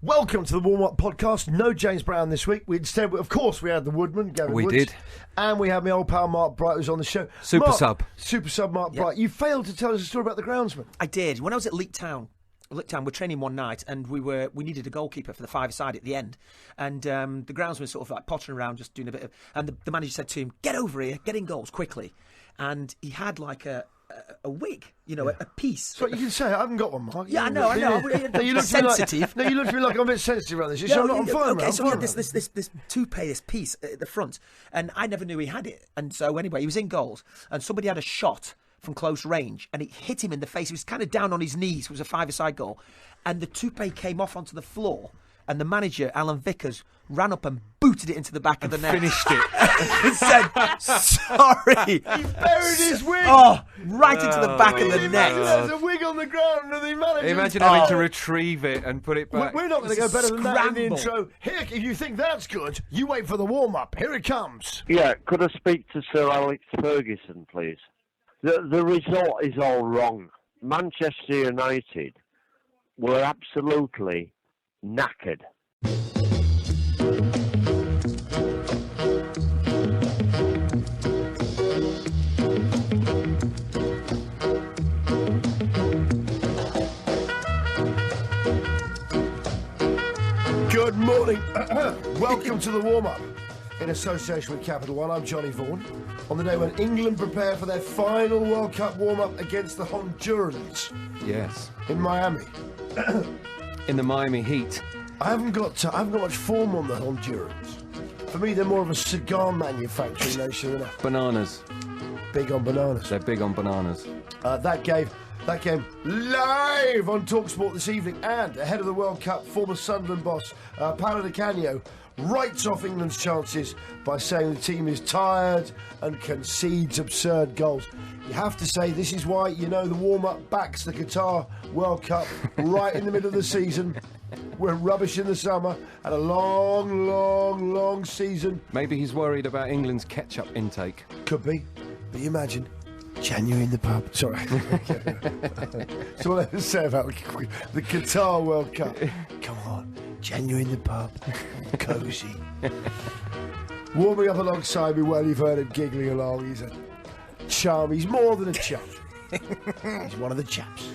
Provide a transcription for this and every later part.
Welcome to the Warm-Up Podcast. No James Brown this week. Instead, of course, we had the Woodman, Gavin We Woods. did. And we had my old pal Mark Bright, who's on the show. Super sub Mark Bright. You failed to tell us a story about the groundsman. I did. When I was at Leek Town, we're training one night, and we needed a goalkeeper for the five-a-side at the end, and the groundsman was sort of like pottering around, just doing a bit of. And the manager said to him, "Get over here, get in goals quickly," and he had like a wig, a piece. So you can say, I haven't got one, Mark. Yeah, I know. No, you look sensitive. You look to me like I'm a bit sensitive about this. I'm not fine. Okay, so he had this toupee, this piece at the front, and I never knew he had it. And so anyway, he was in goals, and somebody had a shot from close range, and it hit him in the face. He was kind of down on his knees. It was a five-a-side goal, and the toupee came off onto the floor, and the manager, Alan Vickers, ran up and booted it into the back of the net. Finished it. And said, sorry. He buried his wig. Oh, right into the back of the net. There's a wig on the ground and the manager. Imagine having to retrieve it and put it back. We're not going to go better than that in the Scramble. intro. Here, if you think that's good, you wait for the warm-up. Here it comes. Yeah, could I speak to Sir Alex Ferguson, please? The result is all wrong. Manchester United were absolutely knackered. Good morning. Welcome to the warm-up. In association with Capital One, I'm Johnny Vaughan. On the day when England prepare for their final World Cup warm-up against the Hondurans Yes. in Miami. In the Miami Heat. I haven't got much form on the Hondurans. For me, they're more of a cigar manufacturing nation than Bananas. big on bananas. They're big on bananas. That game live on TalkSport this evening, and ahead of the World Cup, former Sunderland boss Paolo Di Canio writes off England's chances by saying the team is tired and concedes absurd goals. You have to say this is why the warm-up backs the Qatar World Cup right in the middle of the season. We're rubbish in the summer and a long season. Maybe he's worried about England's ketchup intake. Could be, but you imagine January in the pub. Sorry. So what I was say about the Qatar World Cup. Come on, January in the pub, cosy. Warming up alongside me, well, you've heard him giggling along. He's a charm. He's more than a chum. He's one of the chaps.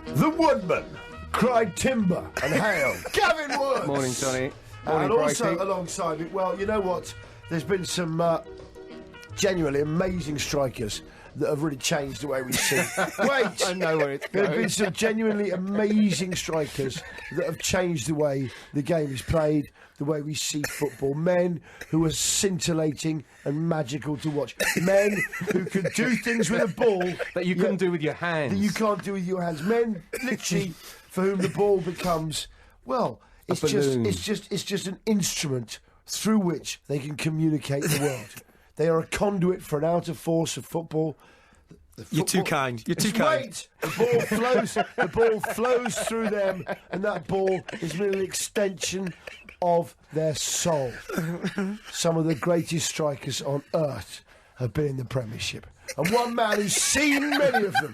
The Woodman, cried timber and hail. Gavin Woods. Morning, Johnny. Morning, And also Brighty. alongside me, well, you know what? There's been some genuinely amazing strikers that have really changed the way we see. Wait! I know where it's There have going. been some genuinely amazing strikers that have changed the way the game is played, the way we see football. Men who are scintillating and magical to watch. Men who can do things with a ball That you couldn't do with your hands. that you can't do with your hands. Men, literally, for whom the ball becomes, well, it's balloon. just an instrument through which they can communicate the world. They are a conduit for an outer force of football. You're too kind. You're too kind. Wait, the ball flows through them, and that ball is really an extension of their soul. Some of the greatest strikers on earth have been in the Premiership, and one man who's seen many of them.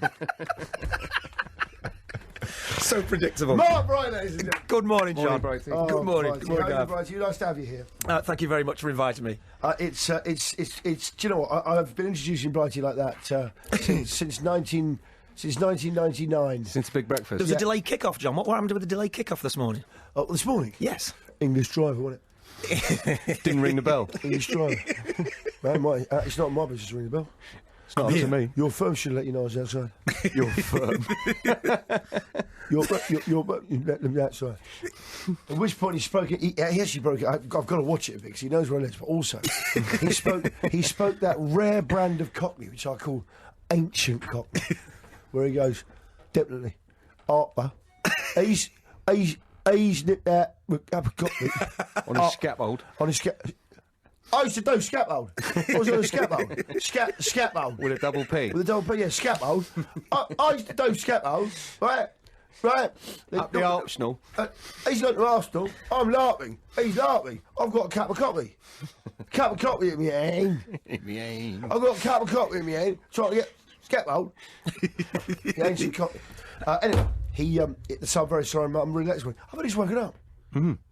So predictable. Mark Bright, ladies and gentlemen. Good morning, John. Morning, Brighty. Oh, Good morning. Brighty. Good morning, How are you, Gav. Brighty? Nice to have you here. Thank you very much for inviting me. It's. Do you know what? I've been introducing Brighty like that since 1999. Since Big Breakfast. There was a delayed kick-off, John. What happened with the delayed kick-off this morning? Oh, this morning. Yes. English driver, wasn't it? Didn't ring the bell. English driver. No, it's not my business to ring the bell. It's not up to me. Your firm should let you know I was outside. You're firm. You let them outside. At which point he spoke it. He actually broke it. I've got to watch it a bit because he knows where I live. But also, he spoke that rare brand of Cockney, which I call ancient Cockney, where he goes, definitely, Harper, he's nipped that up a Cockney On his scaffold. on his I used to do scaffold. I was on a scaffold. Scaffold. With a double P. With a double P, yeah, scaffold. I used to do scaffold, right? Up the Arsenal. He's gone to Arsenal. I'm LARPing. He's LARPing. I've got a cup of coffee. Cup of coffee in my hand. I've got a cup of coffee in my hand. Trying to get scaffold. The ancient coffee. Anyway, So I'm very sorry, I'm really late. I've only just woken up.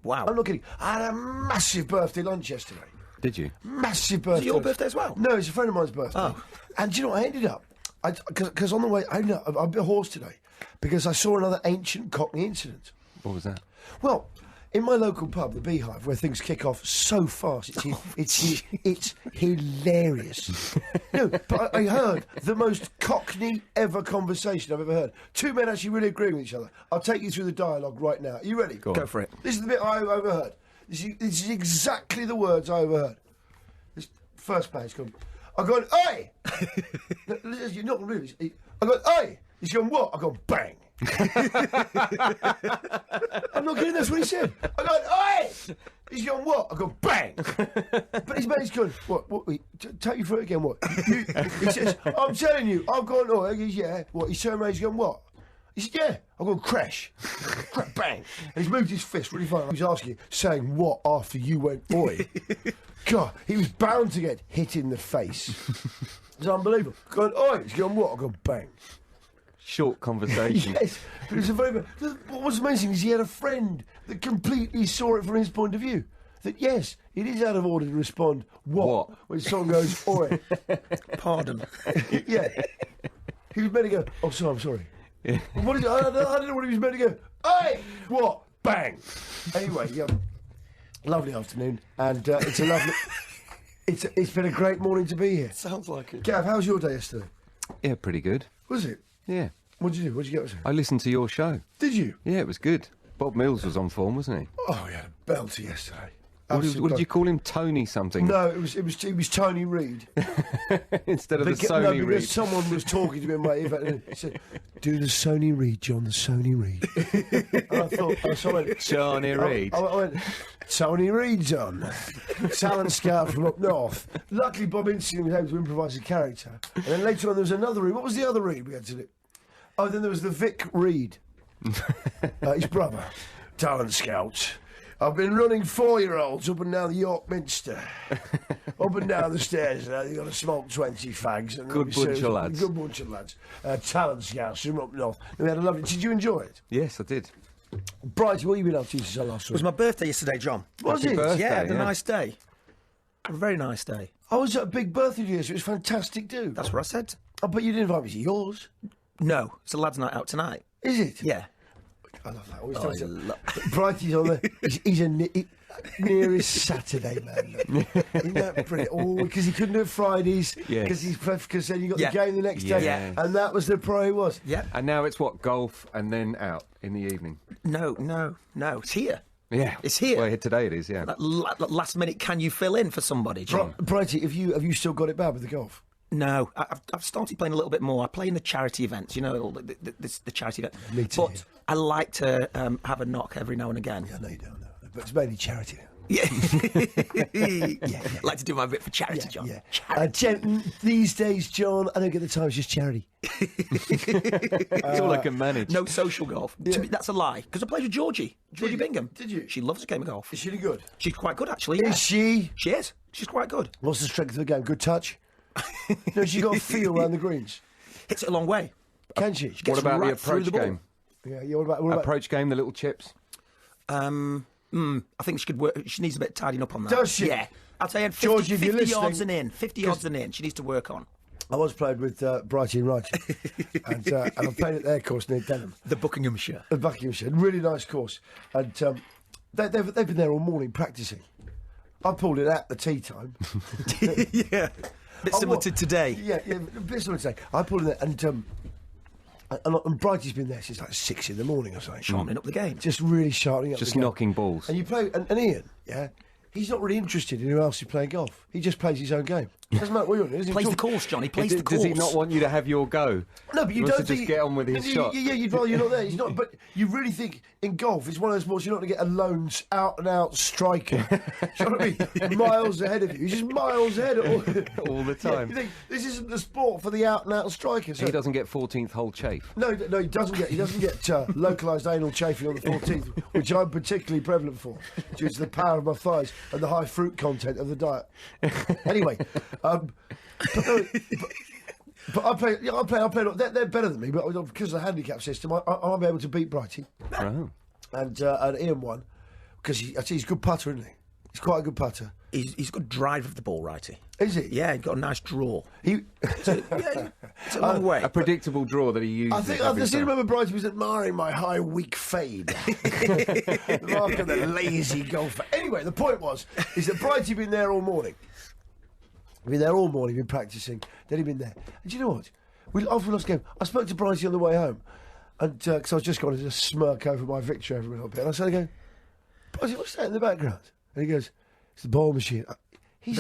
Wow. I'm not kidding. I had a massive birthday lunch yesterday. Did you? Massive birthday. Is it your lunch. birthday as well? No, it's a friend of mine's birthday. Oh. And do you know what I ended up? Because on the way, I'm a bit hoarse today because I saw another ancient Cockney incident. What was that? Well, in my local pub, the Beehive, where things kick off so fast, it's hilarious. No, but I heard the most Cockney ever conversation I've ever heard. Two men actually really agreeing with each other. I'll take you through the dialogue right now. Are you ready? Go for it. This is the bit I overheard. This is exactly the words I overheard. This first page comes. I go, oi! No, you're not really. I go, oi! He's going, what? I go, bang. I'm not kidding, that's what he said. I go, oi! He's going, what? I go, bang. But his mate's going, what? Take you through it again, what? He says, I'm telling you, I've gone, oi. He goes, yeah. What? He's turned around, he's going, what? He said, yeah. I've gone, crash. Bang. And he's moved his fist really far. He's asking, saying what after you went, oi? God, he was bound to get hit in the face. It's unbelievable. Going, oi! He's going, what? I go, bang. Short conversation. Yes, but it was a very. What was amazing is he had a friend that completely saw it from his point of view. That yes, it is out of order to respond what? When someone goes, oi. Pardon. Yeah. He was meant to go, oh, sorry, I'm sorry. Yeah. What is it? I don't know what he was meant to go, oi! What? Bang. Anyway, lovely afternoon, and it's a lovely. It's been a great morning to be here. Sounds like it. Gav, how was your day yesterday? Yeah, pretty good. Was it? Yeah. What did you do? What did you get up to? I listened to your show. Did you? Yeah, it was good. Bob Mills was on form, wasn't he? Oh, he had a belter yesterday. What did you call him? Tony something? No, it was Tony Reid. Instead of the because Sony Reid. Someone was talking to me in my ear and he said, do the Sony Reid, John, the Sony Reid. And I thought, so I went, Johnny Reid. I went, Tony Reid's on. Talent scout from up north. Luckily, Bob instantly was able to improvise a character. And then later on, there was another Reid. What was the other Reid we had to do? Oh, then there was the Vic Reid, his brother. Talent scout. I've been running 4-year-olds up and down the York Minster, up and down the stairs. You've got to smoke 20 fags. And Good bunch of lads. Good bunch of lads. Talent scouts from up north. And we had a lovely. Did you enjoy it? Yes, I did. Brighty, what have you been up to since I last saw It was my birthday yesterday, John. Was Happy it? birthday, Yeah, I had a yeah. nice day. A very nice day. I was at a big birthday yesterday. It was fantastic, too. That's what I said. I bet you didn't invite me to yours. No, it's a lads' night out tonight. Is it? Yeah. I love that. Always Oh, tells I you. lo- Brighty's on the. He's nearest Saturday man. Isn't that brilliant? Oh, because he couldn't do it Fridays. Yes. Because then you got Yeah. the game the next day, Yes. and that was the priority was. Yeah. And now it's what, golf and then out in the evening? No. It's here. Yeah. It's here. Well, today it is, yeah. That last minute, can you fill in for somebody, John? Brighty, have you still got it bad with the golf? No, I've started playing a little bit more. I play in the charity events, you know, the charity event. Me too, But yeah. I like to have a knock every now and again. I know you don't know, but it's mainly charity now. Yeah. Yeah. Like to do my bit for charity, John. Yeah. Charity. These days, John, I don't get the time. It's just charity. It's all I can manage. No social golf. Yeah. To me, that's a lie. Because I played with Georgie you? Bingham. Did you? She loves a game of golf. Is she any good? She's quite good, actually. Is she? She is. She's quite good. What's the strength of the game? Good touch. No, she got a feel around the greens. Hits it a long way. Can she? What Gets about right the through approach the ball. game? Yeah. What about Approach game, the little chips? I think she could work. She needs a bit of tidying up on that. Does she? Yeah. I'll tell you, 50, Georgie, if you're 50 yards listening- and in. 50 yards and in. She needs to work on. I was played with Brighty and Righty, and I played at their course near Denham, The Buckinghamshire. at Buckinghamshire. Really nice course, and they've been there all morning practicing. I pulled it at the tea time. Yeah. Bit similar to today. Yeah, a bit similar to today. I pulled it there, and Brighty's been there since like 6 in the morning or something. Sharpening up the game. Just really sharpening up. Just the game. knocking balls. And you play, and Ian, yeah, he's not really interested in who else is playing golf. He just plays his own game. Doesn't matter what you're doing. Plays the course, Johnny. Plays the course. Does he not want you to have your go? No, but you He wants don't to just think, get on with his shot. Yeah, you'd rather you're not there. He's not. But you really think in golf, it's one of those sports you're not going to get a lone, out-and-out striker. Do you know what I mean? Miles ahead of you. He's just miles ahead All the Yeah, time. you think this isn't the sport for the out-and-out striker. So He doesn't get 14th hole chafe. No, he doesn't get. He doesn't get localised anal chafing on the 14th, which I'm particularly prevalent for, due to the power of my thighs and the high fruit content of the diet. Anyway, But I play. They're better than me, but because of the handicap system, I'll be able to beat Brighty. Oh. And Ian won because he's a good putter, isn't he? He's quite a good putter. He's got drive of the ball, righty. Is he? Yeah, he's got a nice draw. It's a long way. A predictable draw that he uses. I think I still remember Brighty was admiring my high, weak fade. Mark of the lazy golfer. Anyway, the point is that Brighty been there all morning. Been there all morning, been practising. Then he'd been there. And do you know what? After we lost the game, I spoke to Brighty on the way home. And because I was just going to just smirk over my victory over a little bit. And I said again, Brighty, what's that in the background? And he goes, it's the ball machine.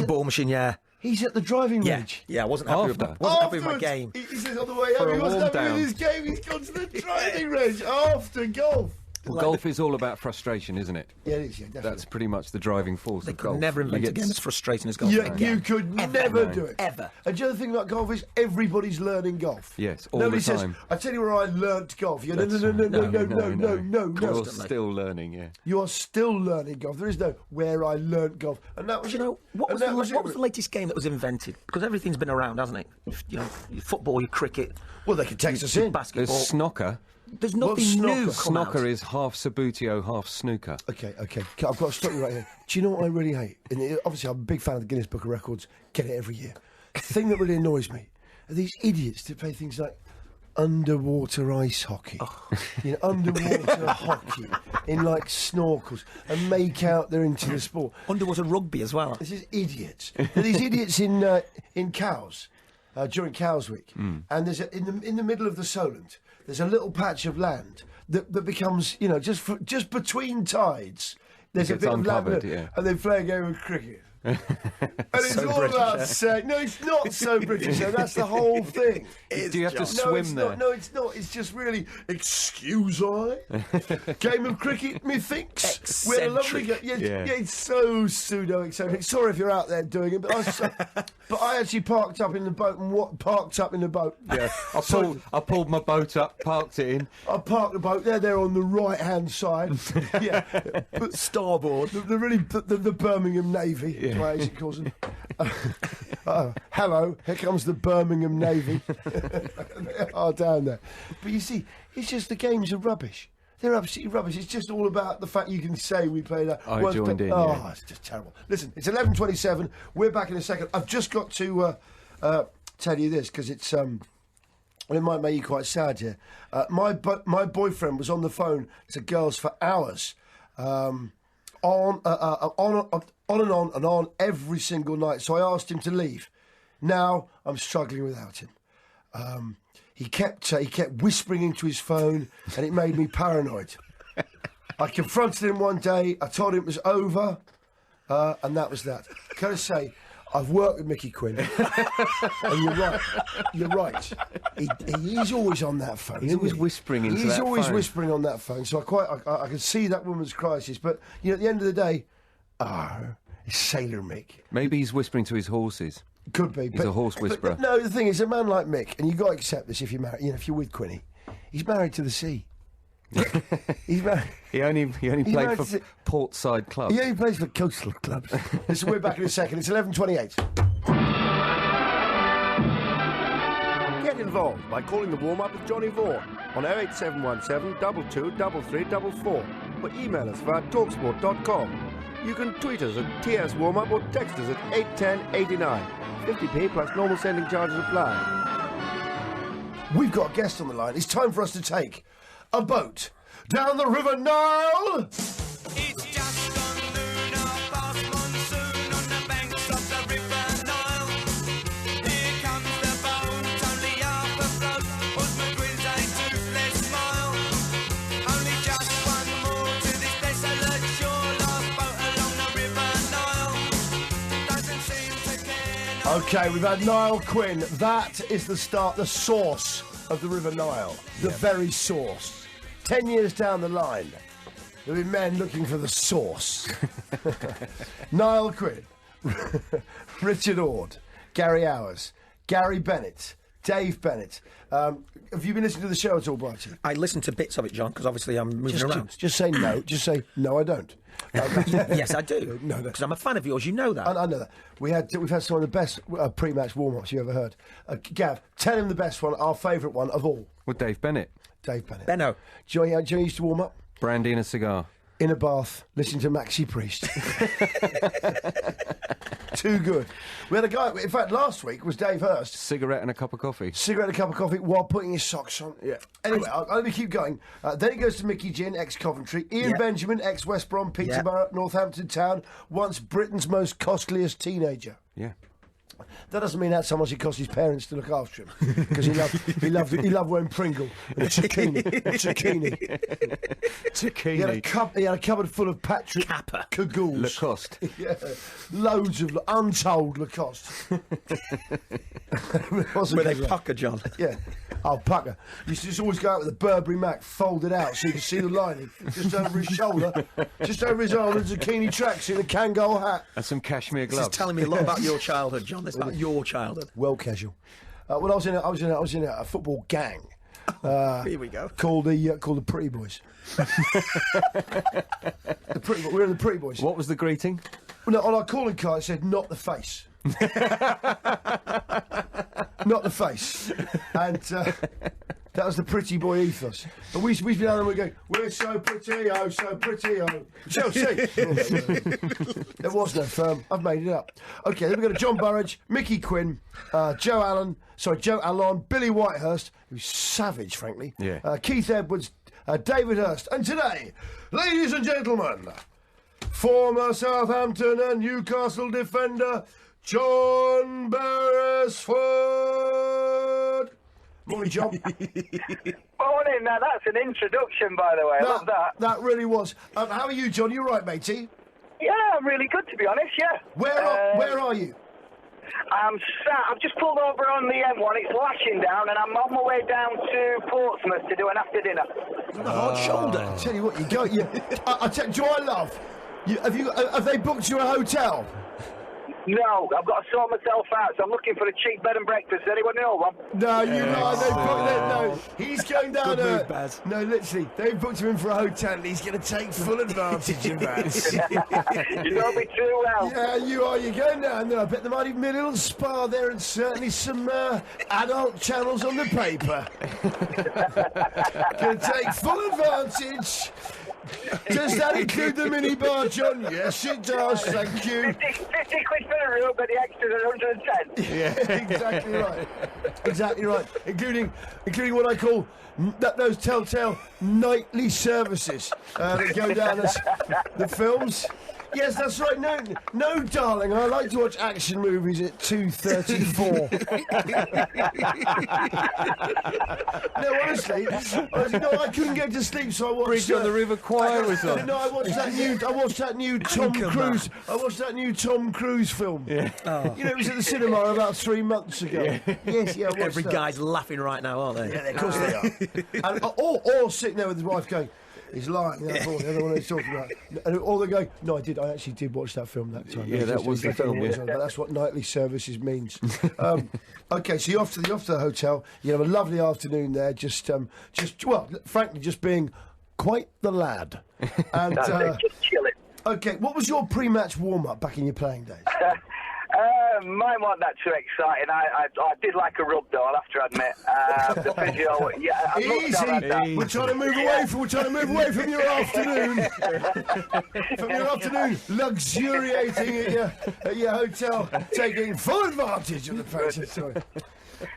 Ball machine, yeah. He's at the driving range. Yeah, I wasn't happy with my game. He says on the way home, he wasn't happy with his game. He's gone to the driving range after golf. Well, golf is all about frustration, isn't it? Yeah, it is, yeah, definitely. That's pretty much the driving force They of could golf. never invent a game as frustrating as golf. Yeah, again. you could Ever. never No. do it. Ever. And the other thing about golf is everybody's learning golf. Yes, all Nobody the time. says, I tell you where I learnt golf. You go, That's no. You're Constantly. still learning, yeah. You are still learning golf. There is no where I learnt golf. And that was You know, what was the latest game that was invented? Because everything's been around, hasn't it? You know, your football, your cricket. Well, they could text us your in. There's basketball. snooker. There's nothing snooker? new. come out. Snooker is half Sabutio, half snooker. Okay. I've got to stop you right here. Do you know what I really hate? And obviously, I'm a big fan of the Guinness Book of Records. Get it every year. The thing that really annoys me are these idiots that play things like underwater ice hockey, underwater hockey in like snorkels and make out they're into the sport. Underwater rugby as well. This is idiots. There are these idiots in Cowes during Cowes Week, and there's in the middle of the Solent. There's a little patch of land that becomes, just between tides. There's a Gets bit of uncovered, land, yeah. and they play a game of cricket. And it's So all British, about yeah. saying, no, it's not so British. So that's the whole thing. Do you have to No, swim it's there? not. No, it's not. It's just really, excuse I? Game of cricket, methinks. We had a lovely Eccentric. game. Yeah. It's so pseudo-eccentric. Sorry if you're out there doing it, but I actually parked up in the boat and parked up in the boat. Yeah, I pulled my boat up, parked it in. I parked the boat there on the right-hand side. Yeah, but starboard. The Birmingham Navy, is what it calls them. Hello, here comes the Birmingham Navy. They are down there. But you see, it's just the games are rubbish. They're absolutely rubbish. It's just all about the fact you can say we played that. I joined in, Oh, yeah. it's just terrible. Listen, it's 11:27. We're back in a second. I've just got to tell you this because it's it might make you quite sad here. My boyfriend was on the phone to girls for hours, on and on every single night. So I asked him to leave. Now I'm struggling without him. He kept whispering into his phone, and it made me paranoid. I confronted him one day. I told him it was over, and that was that. Can I say, I've worked with Mickey Quinn, and you're right. You're right. He's always on that phone. He's isn't always he? whispering into He's that always phone. whispering on that phone. So I can see that woman's crisis. But at the end of the day, it's Sailor Mick. Maybe he's whispering to his horses. Could be. He's a horse whisperer. But no, the thing is, a man like Mick, and you've got to accept this if you're married. If you're with Quinny, he's married to the sea. He's married. He only played married for to- portside clubs. He only plays for coastal clubs. Listen, we're back in a second. It's 11:28. Get involved by calling the warm-up with Johnny Vaughan on 08717 223344 or email us via talksport.com. You can tweet us at TS Warm-Up or text us at 81089. 50p plus normal sending charges apply. We've got a guest on the line. It's time for us to take a boat down the River Nile. It's just gone lunar past monsoon on the banks of the River Nile. Here comes the boat, only half afloat. Husband with a toothless smile. Only just one more to this desolate shore. Last boat along the River Nile. Doesn't seem to care. No. Okay, we've had Nile Quinn. That is the source of the River Nile. The very source. 10 years down the line, there'll be men looking for the source. Niall Quinn, Richard Ord, Gary Hours, Gary Bennett, Dave Bennett. Have you been listening to the show at all, Brighty? I listened to bits of it, John, because obviously I'm moving around. Just say no. Just say no. I don't. Yes, I do. No. Because I'm a fan of yours. You know that. I know that. We've had some of the best pre-match warm-ups you ever heard. Gav, tell him the best one, our favourite one of all. With Dave Bennett. Dave Bennett. Benno. Do you know how used to warm up? Brandy and a cigar. In a bath, listening to Maxi Priest. Too good. We had a guy, in fact, last week was Dave Hurst. Cigarette and a cup of coffee. Cigarette and a cup of coffee while putting his socks on. Yeah. Anyway, let me keep going. Then it goes to Mickey Ginn, ex-Coventry. Ian Benjamin, ex-West Brom, Peterborough, Northampton Town. Once Britain's most costliest teenager. Yeah. That doesn't mean that's how much it cost his parents to look after him, because he loved wearing Pringle and zucchini. He had a cupboard full of Patrick Kappa. Cagoules. Lacoste. Yeah, loads of untold Lacoste. Were they pucker, John? Yeah. Oh, pucker. He used to just always go out with a Burberry Mac folded out so you could see the lining just over his shoulder, just over his arm, and a zucchini tracksuit and a Kangol hat. And some cashmere This gloves. is telling me a lot about your childhood, John. It's about your childhood. Well casual. Well, I was in a football gang. Here we go. Called the Pretty Boys. We were in the Pretty Boys. What was the greeting? No, on our calling card it said "not the face." Not the face. And that was the Pretty Boy ethos. But we'd be down there and we'd go, "We're so pretty, oh, so pretty, oh." Chelsea. There was no firm. I've made it up. Okay, then we've got John Burridge, Mickey Quinn, Joe Allen, Billy Whitehurst, who's savage, frankly. Yeah. Keith Edwards, David Hurst. And today, ladies and gentlemen, former Southampton and Newcastle defender, John Beresford. Morning, John. Morning. Now that's an introduction, by the way. I love that. That really was. How are you, John? You right, matey? Yeah, I'm really good, to be honest. Yeah. Where are you? I've just pulled over on the M1. It's lashing down, and I'm on my way down to Portsmouth to do an after dinner. The hard shoulder. I tell you what, you go. I tell you, do I love? Have they booked you a hotel? No, I've got to sort myself out, so I'm looking for a cheap bed and breakfast. Anyone know one? No, no. He's going down Good move, Baz. No, literally, they've booked him in for a hotel, and he's going to take full advantage of that. You know me too well. Yeah, you are. You're going down there. I bet there might even be a little spa there, and certainly some adult channels on the paper. Going to take full advantage. Does that include the minibar, John? Yes, it does. Thank you. 50 quid for the room, but the extras are 110. Yeah, exactly right. Exactly right. Including what I call those telltale nightly services that go down as the films. Yes, that's right. No, darling. I like to watch action movies at 2:34. No, honestly, I couldn't get to sleep, so I watched. Bridge on the River Choir was on. No, I watched that new Tom Cruise. I watched that new Tom Cruise film. Yeah. Oh. You know, it was at the cinema about 3 months ago. Yeah. Yes, yeah. I watched Every that. guy's laughing right now, aren't they? Yeah, of course they are. And, or sitting there with his wife going, "He's lying." That's all the other one he's talking about. And all they go, "No, I actually did watch that film that time." Yeah, that was the film. Yeah. But that's what nightly services means. Okay, so you're off to the hotel. You have a lovely afternoon there. Frankly, just being quite the lad. And Just chilling. okay, what was your pre-match warm-up back in your playing days? Mine wasn't that too exciting. I did like a rub though, I'll have to admit. The physio, yeah. I looked Easy. at that. We're trying to move away from your afternoon. From your afternoon, luxuriating at your hotel, taking full advantage of the process. Sorry.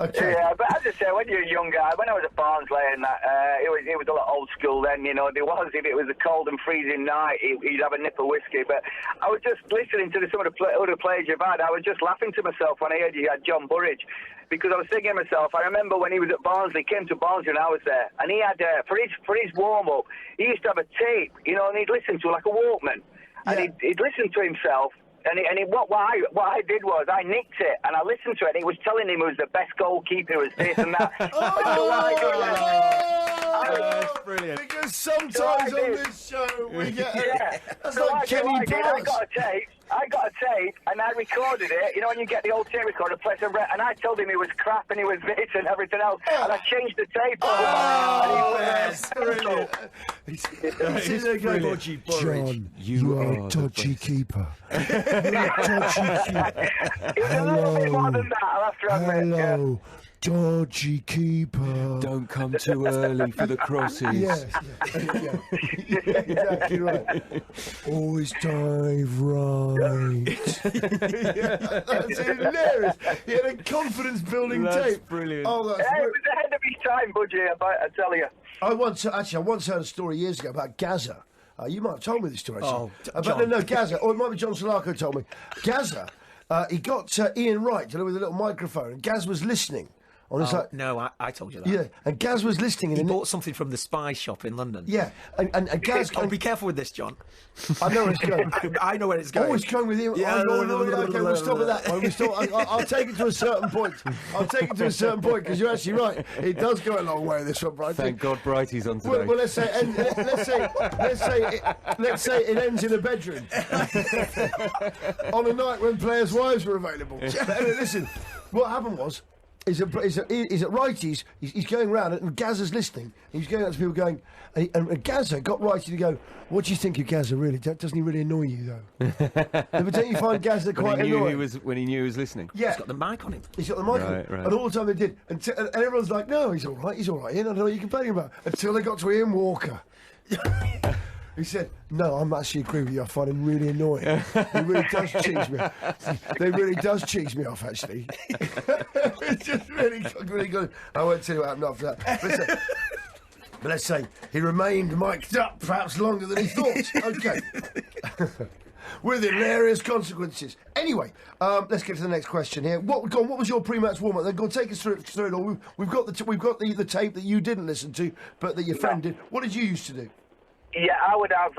Okay. Yeah, but as I say, when you're a young guy, when I was at Barnsley and that, it was a lot old school then, you know. If it was a cold and freezing night, he'd have a nip of whiskey. But I was just listening to some of the other players you've had. I was just laughing to myself when I heard you had John Burridge, because I was thinking to myself, I remember when he was at Barnsley, came to Barnsley and I was there, and he had, for his warm-up, he used to have a tape, you know, and he'd listen to like a Walkman. And he'd listen to himself. And what I did was I nicked it and I listened to it and he was telling him he was the best goalkeeper, it was this and that. That's brilliant. Because sometimes on this show we get that's like Kenny I Powers. got a tape. I I got a tape and I recorded it. You know when you get the old tape recorder, and I told him he was crap and he was this and everything else, and I changed the tape. Yes, brilliant. John, you are a dodgy keeper. You're a dodgy keeper. It was a little bit more than that, I'll have to admit. Hello, dodgy keeper. Don't come too early for the crosses. Yes, yeah, exactly right. Always dive right. That's hilarious. He had a confidence-building tape. Brilliant. Oh, that's It was ahead of his time, Budgie, I tell you. I once heard a story years ago about Gaza. You might have told me this story. Oh, no, Gaza. Or it might be John Solarco told me. Gaza. He got Ian Wright with a little microphone, and Gaz was listening. On his, No, I told you that. yeah, and Gaz was listening. He And bought something from the spy shop in London. yeah, and Gaz. Oh, be careful with this, John. I know where it's going. I know where it's going. Oh, it's going with him. Yeah, Okay, we'll stop at that one. I'll take it to a certain point. I'll take it to a certain point because you're actually right. It does go a long way. This one, Brighty. Thank God Brighty's on today. Well, let's say it ends in a bedroom on a night when players' wives were available. Listen, what happened was. He's at Righty's, he's going round and Gazza's listening. He's going out to people going, and Gazza got Righty to go, what do you think of Gazza really? Doesn't he really annoy you though? But don't you find Gazza quite annoying? When he knew he was listening. Yeah. He's got the mic on him. He's got the mic on him. Right. And all the time they did. And everyone's like, no, he's all right, Ian, I don't know what you're complaining about. Until they got to Ian Walker. He said, no, I'm actually agreeing with you. I find him really annoying. He really does cheese me. They really does cheese me off, actually. It's just really good. I won't tell you what happened after that. But let's say he remained mic'd up perhaps longer than he thought. Okay. With hilarious consequences. Anyway, let's get to the next question here. What was your pre-match warm-up? Then go on, take us through it all. We've got the tape that you didn't listen to, but that your friend did. What did you used to do? Yeah, I would have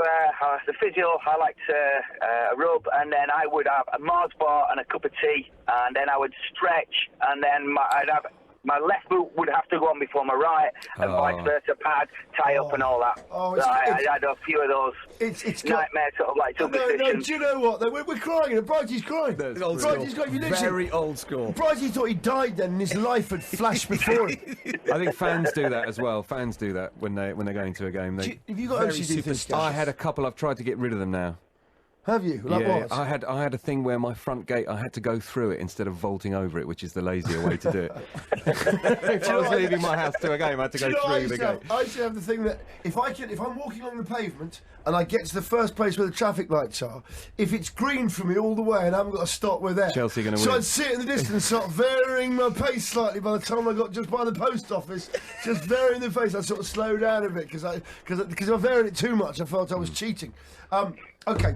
the physio. I liked a rub, and then I would have a Mars bar and a cup of tea, and then I would stretch, and then I'd have my left boot would have to go on before my right, and vice versa, pad, tie up, and all that. I had a few of those. It's nightmare sort of like two positions. No, do you know what? We're crying, and Brighty's crying. Brighty's crying. You listen. Very old school. Brighty thought he died then, and his life had flashed before him. I think fans do that as well. Fans do that when they're going to a game. Have you got OCD things? I had a couple. I've tried to get rid of them now. Have you? Like yeah, what? I had a thing where my front gate, I had to go through it instead of vaulting over it, which is the lazier way to do it. If I was leaving my house to a game, I had to go through the gate. I used to have the thing that if I'm walking along the pavement and I get to the first place where the traffic lights are, if it's green for me all the way and I haven't got to stop, we're there. Chelsea going to So win. I'd sit in the distance, sort of varying my pace slightly by the time I got just by the post office, just varying the pace. I'd sort of slow down a bit because if I varied it too much, I felt I was cheating. Okay.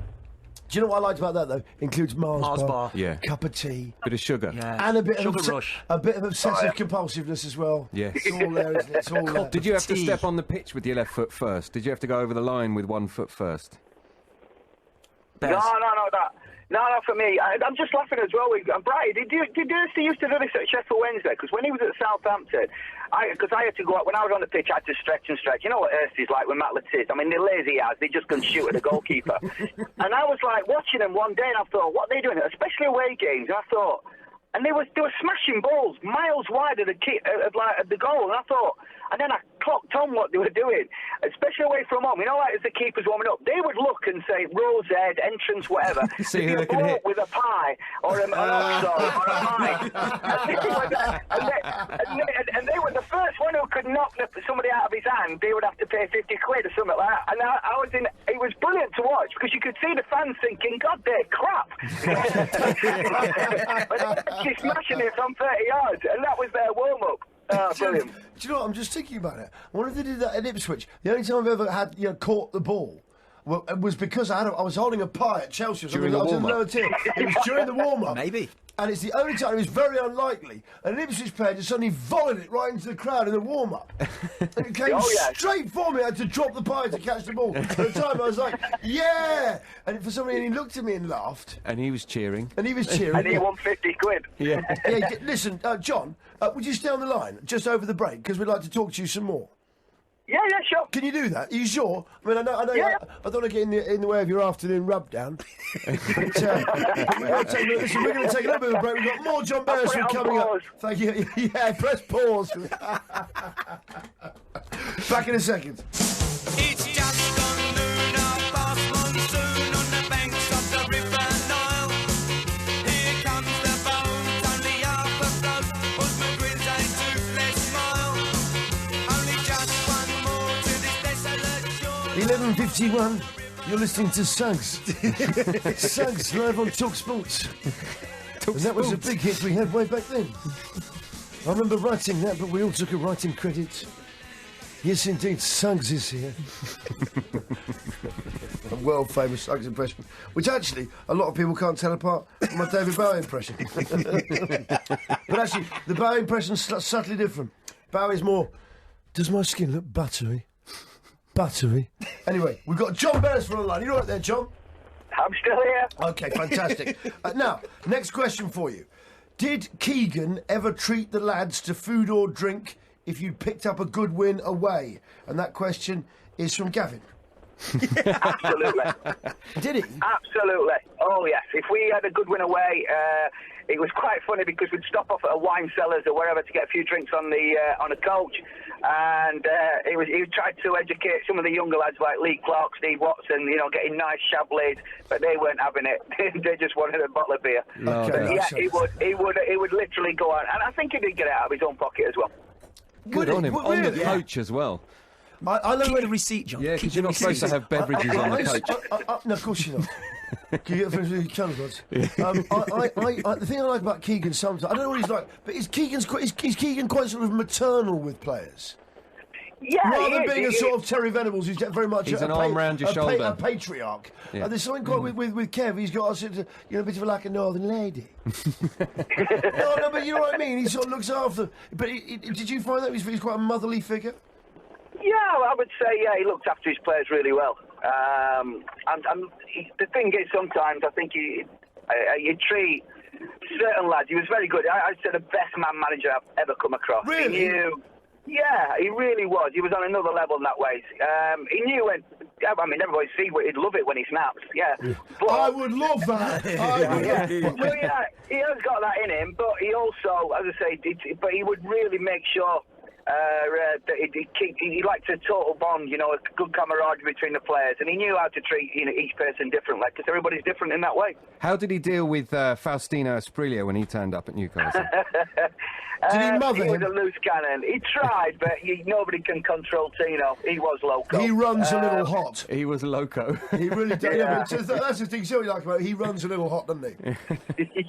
Do you know what I liked about that though? Includes Mars bar, yeah, cup of tea, bit of sugar, and a bit rush, a bit of obsessive compulsiveness as well. Yes, it's all there, isn't it? It's all there. Did you have to step on the pitch with your left foot first? Did you have to go over the line with one foot first? No, for me. I'm just laughing as well. Brian, did you used to do this at Sheffield Wednesday? Because when he was at Southampton, because I had to go out, when I was on the pitch, I had to stretch and stretch. You know what Hurst is like with Matt Lettiz? I mean, they're lazy as they just can shoot at the goalkeeper. And I was like watching them one day, and I thought, what are they doing? Especially away games. And I thought, and they were smashing balls miles wide of the goal. And I thought, and then I clocked on what they were doing, especially away from home. You know, like as the keeper's warming up, they would look and say, Rose Ed, entrance, whatever. See who they can hit. With a pie or an oxtail or a pie. And they were the first one who could knock somebody out of his hand. They would have to pay 50 quid or something like that. And it was brilliant to watch because you could see the fans thinking, God, they're crap. But they're actually smashing it from 30 yards, and that was their warm-up. Brilliant. Do you know what? I'm just thinking about it. I wonder if they did that at Ipswich. The only time I've ever had caught the ball was because I was holding a pie at Chelsea. During the warm-up. It was during the warm-up. Maybe. And it's the only time, it was very unlikely, and an Ipswich player just suddenly volleyed it right into the crowd in the warm-up. And it came straight for me. I had to drop the pie to catch the ball. At the time, I was like, yeah! And for some reason, he looked at me and laughed. And he was cheering. And he won 50 quid. Yeah. Listen, John, would you stay on the line just over the break? Because we'd like to talk to you some more. Yeah, sure. Can you do that? Are you sure? I mean, I know. Yeah. I don't want to get in the way of your afternoon rub down. But, we're going to take a little bit of a break. We've got more John Beresford coming up. Thank you. Yeah, press pause. Back in a second. It's just gone noon, half past monsoon on the banks of the River Nile. Here comes the boat, only half afloat. Husband grins a toothless smile. Only just one more to this desolate shore. 11:51. You're listening to Suggs. Suggs live on Talk Sports. And that was a big hit we had way back then. I remember writing that, but we all took a writing credit. Yes, indeed, Suggs is here. A world famous Suggs impression, which actually a lot of people can't tell apart from my David Bowie impression. But actually, the Bowie impression's subtly different. Bowie's more, does my skin look buttery? Buttery. Anyway, we've got John Beresford on the line. You all right there, John? I'm still here. Okay, fantastic. Now, next question for you. Did Keegan ever treat the lads to food or drink if you picked up a good win away? And that question is from Gavin. Absolutely. Did he? Absolutely. Oh, yes. If we had a good win away, it was quite funny because we'd stop off at a wine cellars or wherever to get a few drinks on a coach. And he tried to educate some of the younger lads like Lee Clark, Steve Watson, getting nice Chablis, but they weren't having it. They just wanted a bottle of beer. Okay, yeah, he would literally go on. And I think he did get it out of his own pocket as well. Good on him. Well, On the really? coach as well. I know Keep when the receipt, John. Yeah, Keep because you're not supposed to have beverages on the coach. No, of course you're not. Can you get things with your cannabis? The thing I like about Keegan sometimes, I don't know what he's like, but is Keegan quite sort of maternal with players? Yeah, Rather than he being is. a sort of Terry Venables, who's very much He's an arm round your shoulder. A patriarch. Yeah. There's something quite with Kev. He's got a sort of, a bit of like a northern lady. no, but you know what I mean. He sort of looks after. But did you find that he's quite a motherly figure? Yeah, I would say, he looked after his players really well. The thing is, sometimes I think you treat certain lads. He was very good. I'd say the best man manager I've ever come across. Really? Yeah, he really was. He was on another level in that way. He knew when. I mean, everybody see he'd love it when he snaps. Yeah, but, I would love that. Well, yeah, he has got that in him, but he also, as I say, but he would really make sure that he liked a total bond, a good camaraderie between the players, and he knew how to treat each person differently because everybody's different in that way. How did he deal with Faustino Asprilla when he turned up at Newcastle? Did he mother He was him? a loose cannon. He tried, but nobody can control Tino. He was loco. He runs a little hot. He was loco. He really does. Yeah. That's the thing. So you like about it. He runs a little hot, doesn't he?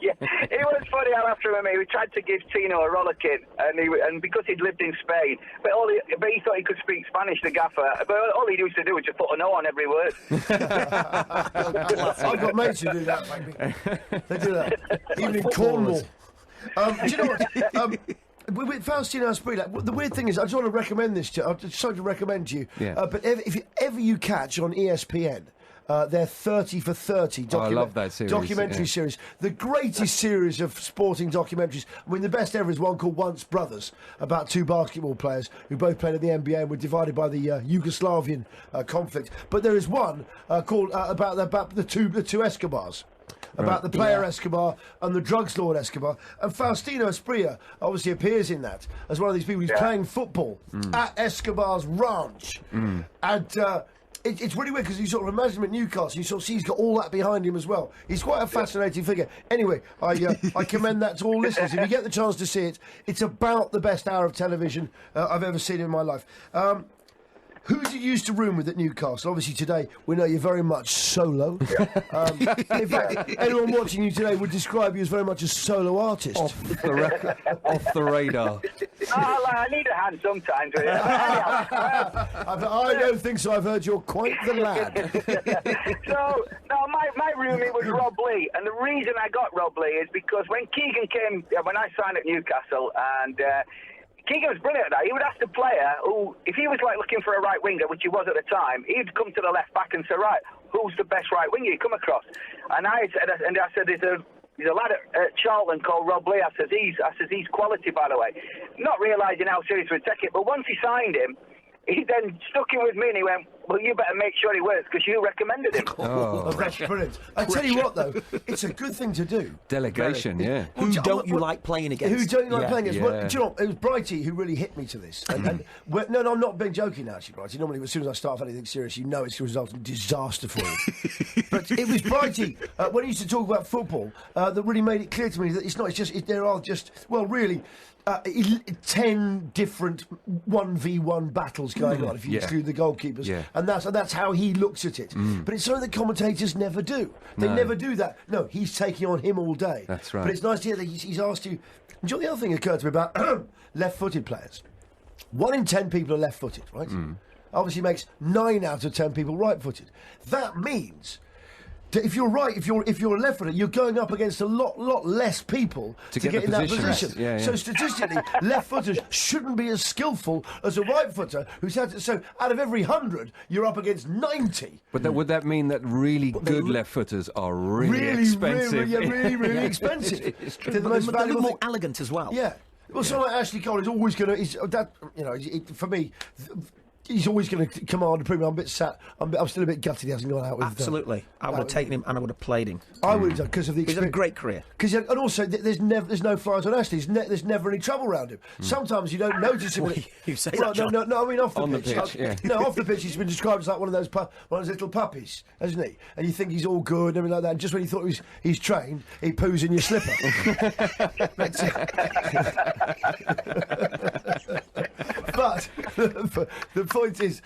Yeah, it was funny. I have to remember we tried to give Tino a rollicking, and because he'd lived in Spain, but he thought he could speak Spanish. The gaffer, but all he used to do was just put a no on every word. I've got mates who do that, baby. They do that. Even in Cornwall. Do you know what? With Faustino Asprilla, the weird thing is, I just want to recommend this to. I'd just like to recommend to you. Yeah. But if you catch on ESPN. Their 30 for 30 I love that series, documentary series. The greatest series of sporting documentaries. I mean, the best ever is one called Once Brothers, about two basketball players who both played in the NBA and were divided by the Yugoslavian conflict. But there is one called about the two Escobars. About the player Escobar and the drugs lord Escobar. And Faustino Asprilla obviously appears in that as one of these people who's playing football at Escobar's ranch. And it's really weird because you sort of imagine him at Newcastle, you sort of see he's got all that behind him as well. He's quite a fascinating figure. Anyway, I commend that to all listeners. If you get the chance to see it, it's about the best hour of television I've ever seen in my life. Who did you used to room with at Newcastle? Obviously today we know you're very much solo. In fact, anyone watching you today would describe you as very much a solo artist. Off the radar. I need a hand sometimes. I don't think so. I've heard you're quite the lad. So, no, my roommate was Rob Lee, and the reason I got Rob Lee is because when Keegan came, when I signed at Newcastle, and Keegan was brilliant at that. He would ask the player who, if he was like looking for a right winger, which he was at the time, he'd come to the left back and say, right, who's the best right winger you come across? And I said, there's a lad at Charlton called Rob Lee. I says he's quality, by the way. Not realising how serious we'd take it, but once he signed him, he then stuck in with me and he went, well, you better make sure he works because you recommended him. Oh, that's brilliant. I tell you what, though, it's a good thing to do. Delegation, yeah. Who don't you like playing against? Who don't you like playing against? Yeah. Well, do you know what? It was Brighty who really hit me to this. No, I'm not being joking now, actually, Brighty. Normally, as soon as I start off anything serious, you know it's going to result in disaster for you. But it was Brighty, when he used to talk about football, that really made it clear to me that it's not, there are just, well, really, 10 different 1v1 battles going on if you exclude the goalkeepers, and that's how he looks at it. But it's something that commentators never do. They never do that. No, he's taking on him all day. That's right. But it's nice to hear that he's asked you. Do you know the other thing that occurred to me about left-footed players? 1 in 10 people are left-footed, right? Obviously makes 9 out of 10 people right-footed. That means that if you're right, if you're a left-footer, you're going up against a lot less people to get in that position. Yeah. So statistically, left-footers shouldn't be as skillful as a right-footer who's had to, so out of every 100, you're up against 90. But would that mean that really good left-footers are really expensive? Really expensive. They're the most They're valuable more thing. elegant as well. Yeah. Well, someone like Ashley Cole is always going to. For me, he's always going to command a premium. I'm a bit sad. I'm still a bit gutted he hasn't gone out with. Absolutely. I would have taken him and I would have played him. I would have done because of the He's had a experience. great career. And also, there's no flies on Ashley. There's never any trouble around him. Sometimes you don't notice him. You say Well, that, John. no. I mean off the On the pitch. pitch, yeah. No, off the pitch, he's been described as like one of those little puppies, hasn't he? And you think he's all good and everything like that. And just when you thought he's trained, he poos in your slipper. That's it. But the point is,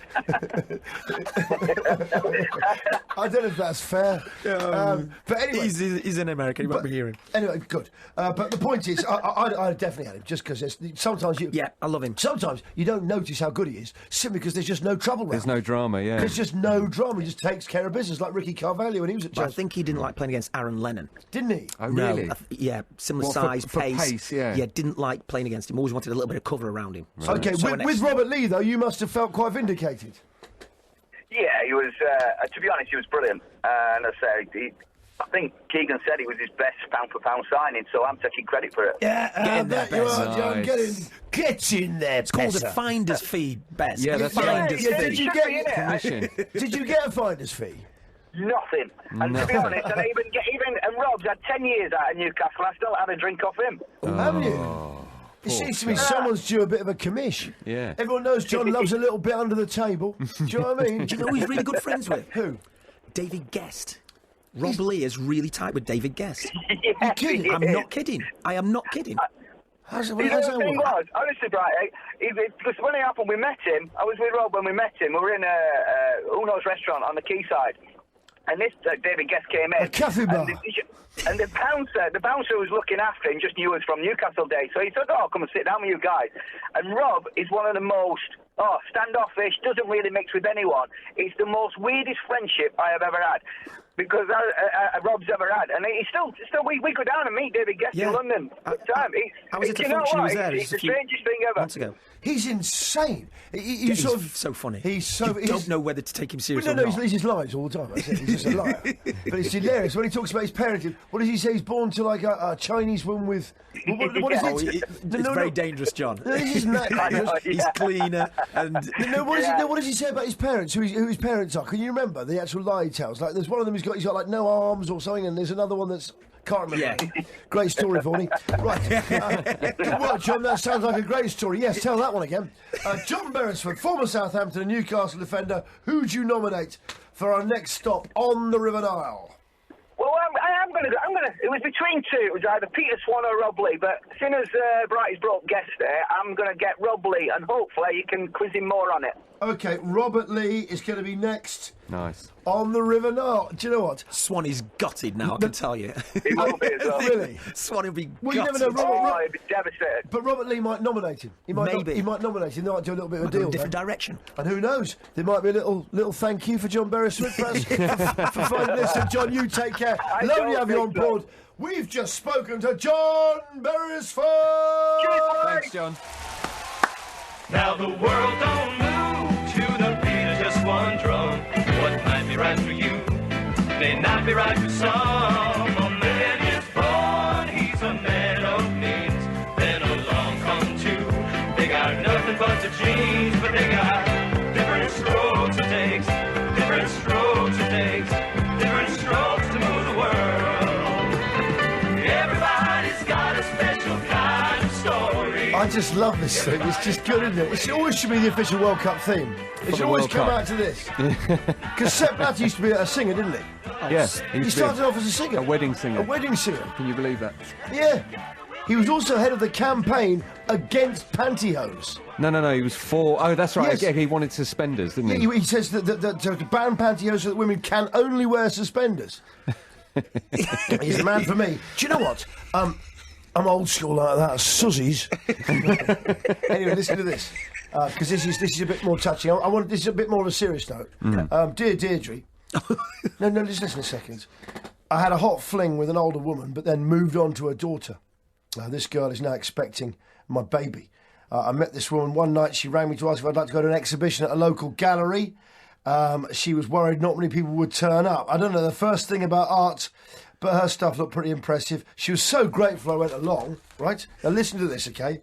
I don't know if that's fair. But anyway, He's in America. He won't be hearing. Anyway, good. But the point is, I definitely had him just because sometimes you. Yeah, I love him. Sometimes you don't notice how good he is simply because there's just no trouble around. There's no drama, yeah. There's just no drama. He just takes care of business, like Ricky Carvalho when he was at But I Chelsea, think he didn't like playing against Aaron Lennon. didn't he? Oh, really? No, yeah, similar Well, size, for pace, yeah. Yeah, didn't like playing against him. Always wanted a little bit of cover around him. Okay, So with Robert Lee though, you must have felt quite vindicated. Yeah, he was. To be honest, he was brilliant. And I think Keegan said he was his best pound-for-pound signing, so I'm taking credit for it. Yeah, Get in there, that you Bess. are, John. Nice. Get in there. It's called a finder's fee, Bess. Yeah, A that's finder's right. fee. Did you Should get- be, innit? Commission. Did you get a finder's fee? Nothing. And to be honest, and and Rob's had 10 years out of Newcastle. I still had a drink off him. Haven't you? It seems to me someone's due a bit of a commish. Yeah. Everyone knows John loves a little bit under the table. Do you know what I mean? Do you know who he's really good friends with? Who? David Guest. Rob Lee is really tight with David Guest. Yeah, kidding? I'm not kidding. I am not kidding. How's You know that the thing work? was, honestly, Bright, because when it happened, we met him. I was with Rob when we met him. We were in Uno's restaurant on the quayside. And this David Guest came in. A cafe bar. And the bouncer who was looking after him just knew us from Newcastle days. So he said, "Oh, come and sit down with you guys." And Rob is one of the most standoffish, doesn't really mix with anyone. It's the most weirdest friendship I have ever had. Because Rob's ever had, and he still we go down and meet David Guest in London. Good time. I was at a You know function. He what? was there. It's the strangest thing ever. Months ago. He's insane. He's He's sort of so funny. He's so. You don't know whether to take him Well, seriously no, or not. he just lies all the time. That's it. He's just a liar. But it's hilarious when he talks about his parenting. What does he say? He's born to like a Chinese woman with. What is Oh, it? it's very dangerous, John. No, this isn't that dangerous. He's cleaner and No, what does he say about his parents? Who his parents are? Can you remember the actual lie he tells? Like, there's one of them. He's got like no arms or something, and there's another one that's can't remember. Yeah. Great story, Vaughan. Right. Good work, John. That sounds like a great story. Yes, tell that one again. John Beresford, former Southampton and Newcastle defender. Who'd you nominate for our next stop on the River Nile? Well, I'm going to. It was between two. It was either Peter Swan or Rob Lee. But as soon as Brighty's brought Guest there, I'm going to get Rob Lee, and hopefully you can quiz him more on it. Okay, Robert Lee is going to be next Nice. on the River Nile. Do you know what? Swanee's gutted now, I can tell you. He will be as well. Really? Swan will be Well, you gutted. never know. Oh, he'd be devastated. But Robert Lee might nominate him. He might Maybe. he might nominate him. They might do a little bit of a Might go in deal a different there. direction. And who knows? There might be a little thank you for John Beresford for finding this. And John, you take care. I Lovely don't to have you on think so. board. We've just spoken to John Beresford. Thanks, John. Now the world don't move to the beat of just one drum. What might be right for you may not be right for some. A man is born, he's a man of means. Then along come two. They got nothing but the jeans, but they got I just love this thing. It's just good, isn't it? It always should be the official World Cup theme. It should the always World come Cup. out to this. Because Sepp Blatter used to be a singer, didn't he? Yes, He started off as a singer. a wedding singer. A wedding singer. Can you believe that? Yeah. He was also head of the campaign against pantyhose. No, he was for... Oh, that's right. Yes. Yeah, he wanted suspenders, didn't he? He says that to ban pantyhose so that women can only wear suspenders. He's the man for me. Do you know what? I'm old school like that. Suzzies. Anyway, listen to this. Because this is a bit more touching. This is a bit more of a serious note. Dear Deirdre... No, just listen a second. I had a hot fling with an older woman, but then moved on to her daughter. This girl is now expecting my baby. I met this woman one night. She rang me to ask if I'd like to go to an exhibition at a local gallery. She was worried not many people would turn up. I don't know the first thing about art, but her stuff looked pretty impressive. She was so grateful I went along, right? Now listen to this, okay?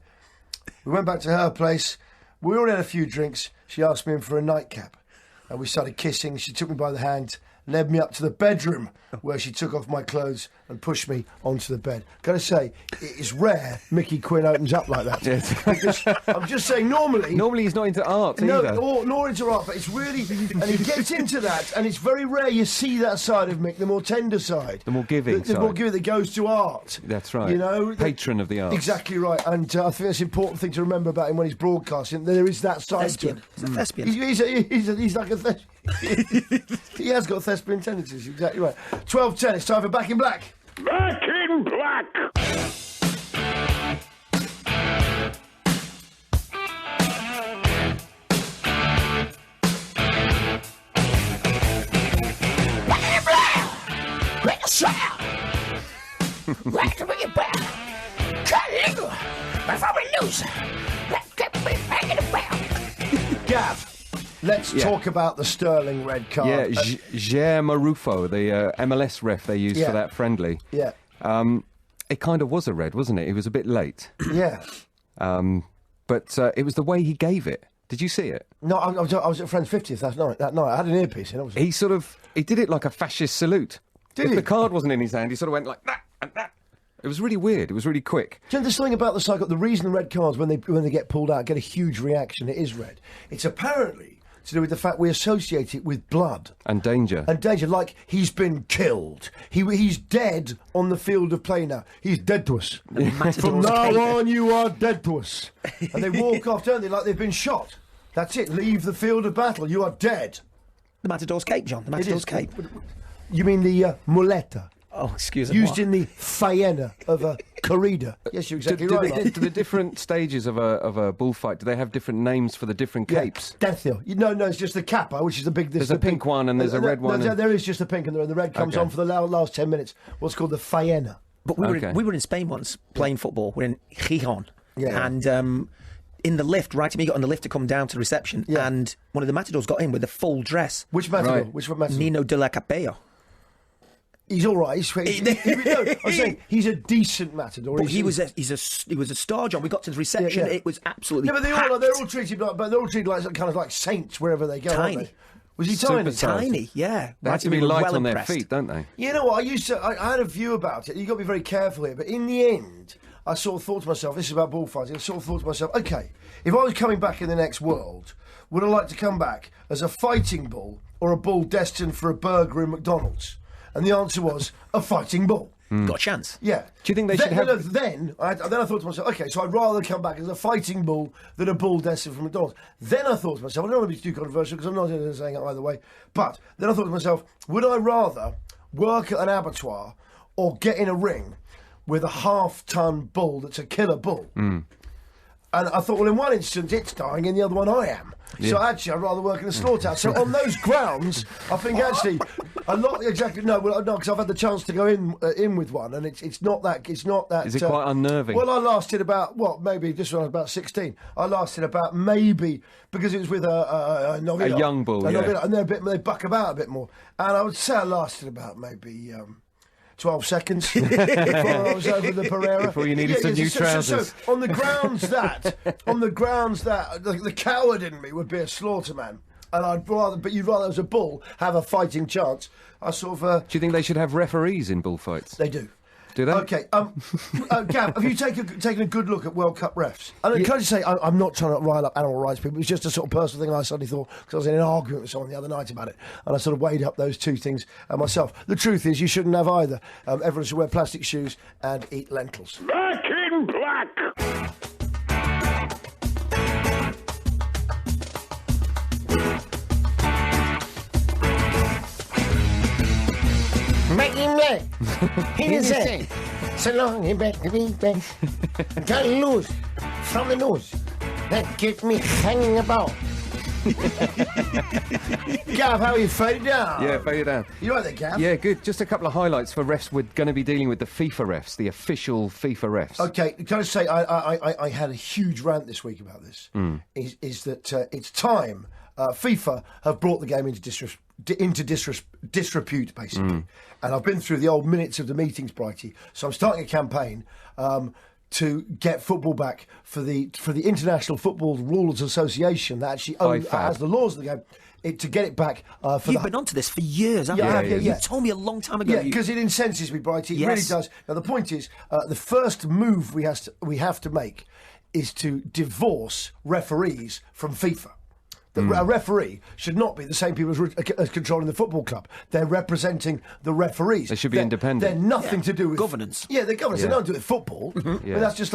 We went back to her place. We already had a few drinks. She asked me in for a nightcap. And we started kissing. She took me by the hand, led me up to the bedroom, where she took off my clothes and pushed me onto the bed. Gotta say, it is rare Mickey Quinn opens up like that. Yes. Because I'm just saying, normally Normally he's not into art either. no, nor into art, but it's really, and he gets into that, and it's very rare you see that side of Mick, the more tender side, The more giving the more side. giving that goes to art. That's right. You know, Patron of the arts. Exactly right, and I think that's an important thing to remember about him when he's broadcasting. There is that side Thespian. to him. He's a thespian. He's like a thespian. He has got thespian tendencies. Exactly right. 12:10. It's time for Back in Black. Back in Black. Gav, let's talk about the Sterling red card. Yeah, Jair Marufo, the MLS ref they used Yeah. for that friendly. Yeah. It kind of was a red, wasn't it? It was a bit late. Yeah. But it was the way he gave it. Did you see it? No, I was at a friend's 50th that night. I had an earpiece in. He did it like a fascist salute. Did if he? the card wasn't in his hand, he sort of went like that and that. It was really weird. It was really quick. Do you know there's something about the cycle? The reason the red cards, when they get pulled out, get a huge reaction. It is red. It's apparently to do with the fact we associate it with blood And danger. and danger. Like he's been killed. He's dead on the field of play now. He's dead to us. From Matador's now cape. on, you are dead to us. And they walk off, don't they? Like they've been shot. That's it. Leave the field of battle. You are dead. The Matador's Cape, John. The It Matador's is. Cape. You mean the muleta? Oh, excuse me. Used in the faena of a corrida. Yes, you're exactly do right. they, Mark. do the different stages of a bullfight, do they have different names for the different capes? Yeah, Death Hill. No, it's just the kappa, which is the big... There's a pink one and there's a red one. There is just a pink and the red comes Okay. on for the last 10 minutes. What's called the faena. But we Okay. were in Spain once playing football. We're in Gijon. Yeah. And in the lift, right to me, got on the lift to come down to the reception, Yeah. and one of the Matadors got in with a full dress. Which matador? Right. Which one matador? Nino de la Capello. He's all right. I'm saying he's a decent matador. But he was a star, John. We got to the reception. Yeah, yeah. It was absolutely Yeah, but they're all treated like kind of like saints wherever they go. Aren't Tiny. they? Was he Super tiny? tiny. Yeah. They have to We be were light well on their impressed. feet, don't they? You know what? I had a view about it. You've got to be very careful here. But in the end, I sort of thought to myself, this is about bullfighting, I sort of thought to myself, okay, if I was coming back in the next world, would I like to come back as a fighting bull or a bull destined for a burger in McDonald's? And the answer was a fighting bull. Got a chance. Yeah. Do you think they should have- Then I thought to myself, okay, so I'd rather come back as a fighting bull than a bull destined for McDonald's. Then I thought to myself, I don't want to be too controversial because I'm not saying it either way, but then I thought to myself, would I rather work at an abattoir or get in a ring with a half-ton bull that's a killer bull? And I thought, well, in one instance it's dying, in the other one I am. So actually, I'd rather work in a slaughterhouse. So on those grounds, I think actually, because I've had the chance to go in with one, and it's not that. Is it quite unnerving? Well, I lasted about maybe just when I was about 16. I lasted about maybe because it was with a novilla, A young bull, yeah. novilla, and they buck about a bit more. And I would say I lasted about maybe 12 seconds before I was over the Pereira. Before you needed some new trousers. So on the grounds that the coward in me would be a slaughterman, and you'd rather as a bull have a fighting chance. I sort of Do you think they should have referees in bullfights? they do. Do they? Okay, Gav, have you taken a good look at World Cup refs? And can I just say, I'm not trying to rile up animal rights people. It was just a sort of personal thing I suddenly thought, because I was in an argument with someone the other night about it, and I sort of weighed up those two things myself. The truth is, you shouldn't have either. Everyone should wear plastic shoes and eat lentils. Back in black. Back in black. He didn't say. So long and back to me back. Got loose from the nose. That kept me hanging about. Gav, how are you? Faded down? Yeah, faded down. You right there, Gav? Yeah, good. Just a couple of highlights for refs. We're going to be dealing with the FIFA refs, the official FIFA refs. Okay, can I say I had a huge rant this week about this. Is that it's time FIFA have brought the game into disrepute, basically. And I've been through the old minutes of the meetings, Brighty. So I'm starting a campaign to get football back for the International Football Rules Association that actually has the laws of the game. To get it back for You've been onto this for years, haven't you? Yeah. You told me a long time ago. Yeah, because it incenses me, Brighty. It Yes. really does. Now, the point is, the first move we have to make is to divorce referees from FIFA. A referee should not be the same people as controlling the football club. They're representing the referees. They should be independent. They're nothing to do with governance. Yeah, they're governance. Yeah. They don't do it with football. Yeah. But that's just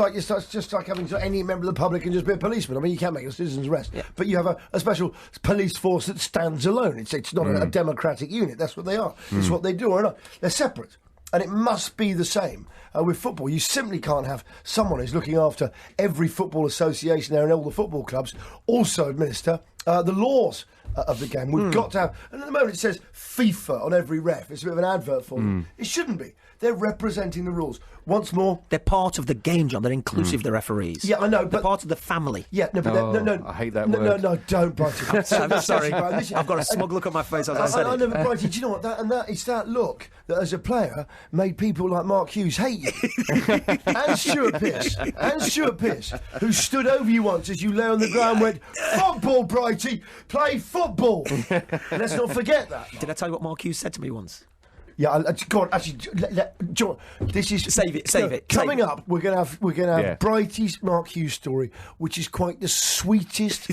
like having any member of the public can just be a policeman. I mean, you can't make a citizen's arrest, but you have a special police force that stands alone. It's not a democratic unit. That's what they are. It's what they do. Or not. They're separate. And it must be the same with football. You simply can't have someone who's looking after every football association there and all the football clubs also administer the laws of the game. We've got to have... And at the moment it says FIFA on every ref. It's a bit of an advert for them. It shouldn't be. They're representing the rules. Once more... They're part of the game, John. They're inclusive, the referees. Yeah, I know, They're but... part of the family. Yeah, no, but no. I hate that word. No, don't, Brighty. I'm sorry. I've got a smug look on my face as I said I it. know, but Brighty, do you know what? It's that look that, as a player, made people like Mark Hughes hate you. and Stuart Pearce, who stood over you once as you lay on the ground and went, "Football, Brighty, play football." Let's not forget that. Did I tell you what Mark Hughes said to me once? Yeah, go on. Actually, John, this is Save it. Coming up, we're gonna have Brighty's Mark Hughes story, which is quite the sweetest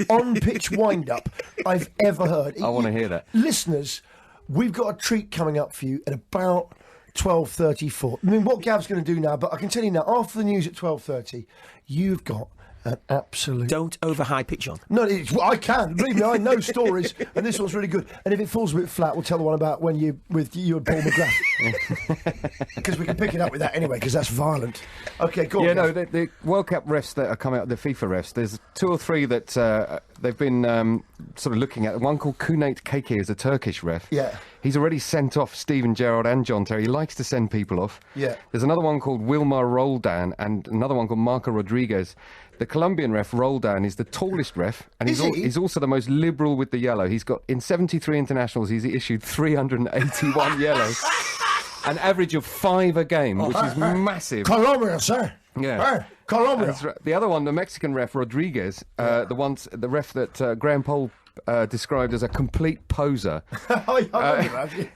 on-pitch wind-up I've ever heard. I want to hear that. Listeners, we've got a treat coming up for you at about 12:34. I mean, what Gav's going to do now, but I can tell you now, after the news at 12:30, you've got an absolute... Don't overhype it, John. No, I can. Believe me, I know stories, and this one's really good. And if it falls a bit flat, we'll tell the one about when you and Paul McGrath. Because we can pick it up with that anyway, because that's violent. Okay, go on. Yeah, Gav. no, the World Cup refs that are coming out, the FIFA refs, there's two or three that they've been sort of looking at. One called Kunate Keke is a Turkish ref. Yeah. He's already sent off Steven Gerrard and John Terry. He likes to send people off. Yeah. There's another one called Wilmar Roldan and another one called Marco Rodriguez. The Colombian ref, Roldan, is the tallest ref, and he's also the most liberal with the yellow. He's got, in 73 internationals, he's issued 381 yellows. An average of 5 a game, which is massive. Colombia, sir. Yeah. Colombia. That's right. The other one, the Mexican ref, Rodriguez, the ref that Graham Poll described as a complete poser.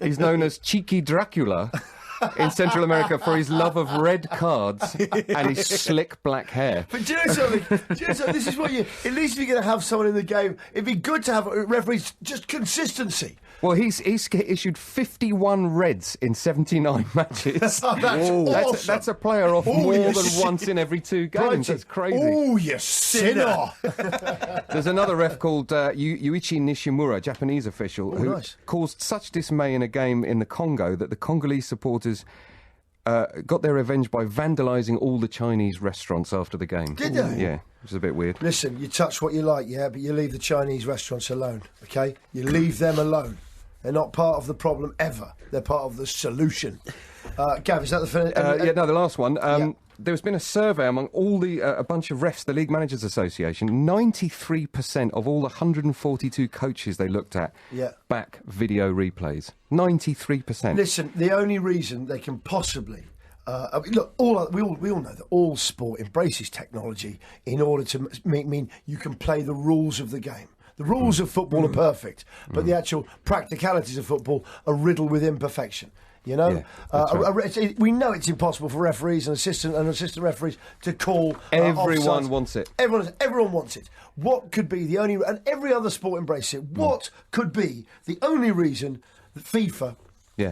He's known as Cheeky Dracula in Central America for his love of red cards and his slick black hair. But do you know something? This is what at least if you're going to have someone in the game, it'd be good to have referees, just consistency. Well, he's issued 51 reds in 79 matches. That's awesome. That's a player off more than once in every 2 games. That's crazy. Oh, you sinner. There's another ref called Yuichi Nishimura, a Japanese official, who nice. caused such dismay in a game in the Congo that the Congolese supporters got their revenge by vandalising all the Chinese restaurants after the game. Did they? Yeah, which is a bit weird. Listen, you touch what you like, yeah, but you leave the Chinese restaurants alone, okay? You leave them alone. They're not part of the problem ever. They're part of the solution. Gav, is that the... the last one. There's been a survey among all a bunch of refs, the League Managers Association. 93% of all the 142 coaches they looked at back video replays. 93%. Listen, the only reason they can possibly... look, we all know that all sport embraces technology in order to mean you can play the rules of the game. The rules of football are perfect, but the actual practicalities of football are riddled with imperfection. You know, we know it's impossible for referees and assistant referees to call. Everyone wants it. Everyone wants it. What could be the only, and every other sport embraces it. What could be the only reason that FIFA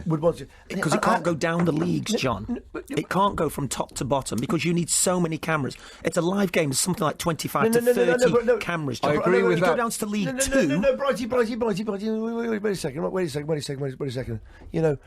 would want to? Because it can't go down the leagues, John. It can't go from top to bottom because you need so many cameras. It's a live game. There's something like 25 to 30 cameras. I agree with that. Go down to League Two. No, Brighty. Wait a second. You know,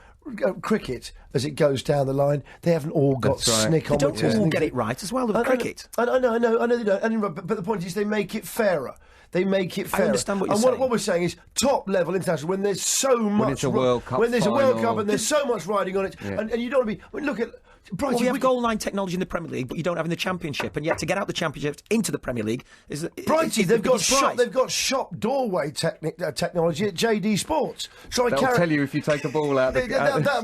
cricket, as it goes down the line, they haven't all got snick-ometers. They don't all get it right as well with cricket. I know they don't. But the point is they make it fairer. They make it fairer. I understand what you're saying. What we're saying is top level international, when there's so much. When it's a World Cup. When there's final. a World Cup and there's so much riding on it. Yeah. And you don't want to be. I mean, look at. Brighton, we have goal line technology in the Premier League, but you don't have in the Championship, and yet to get out the Championship into the Premier League is Brighton. They've got shop doorway technology at JD Sports. So They'll tell you if you take the ball out.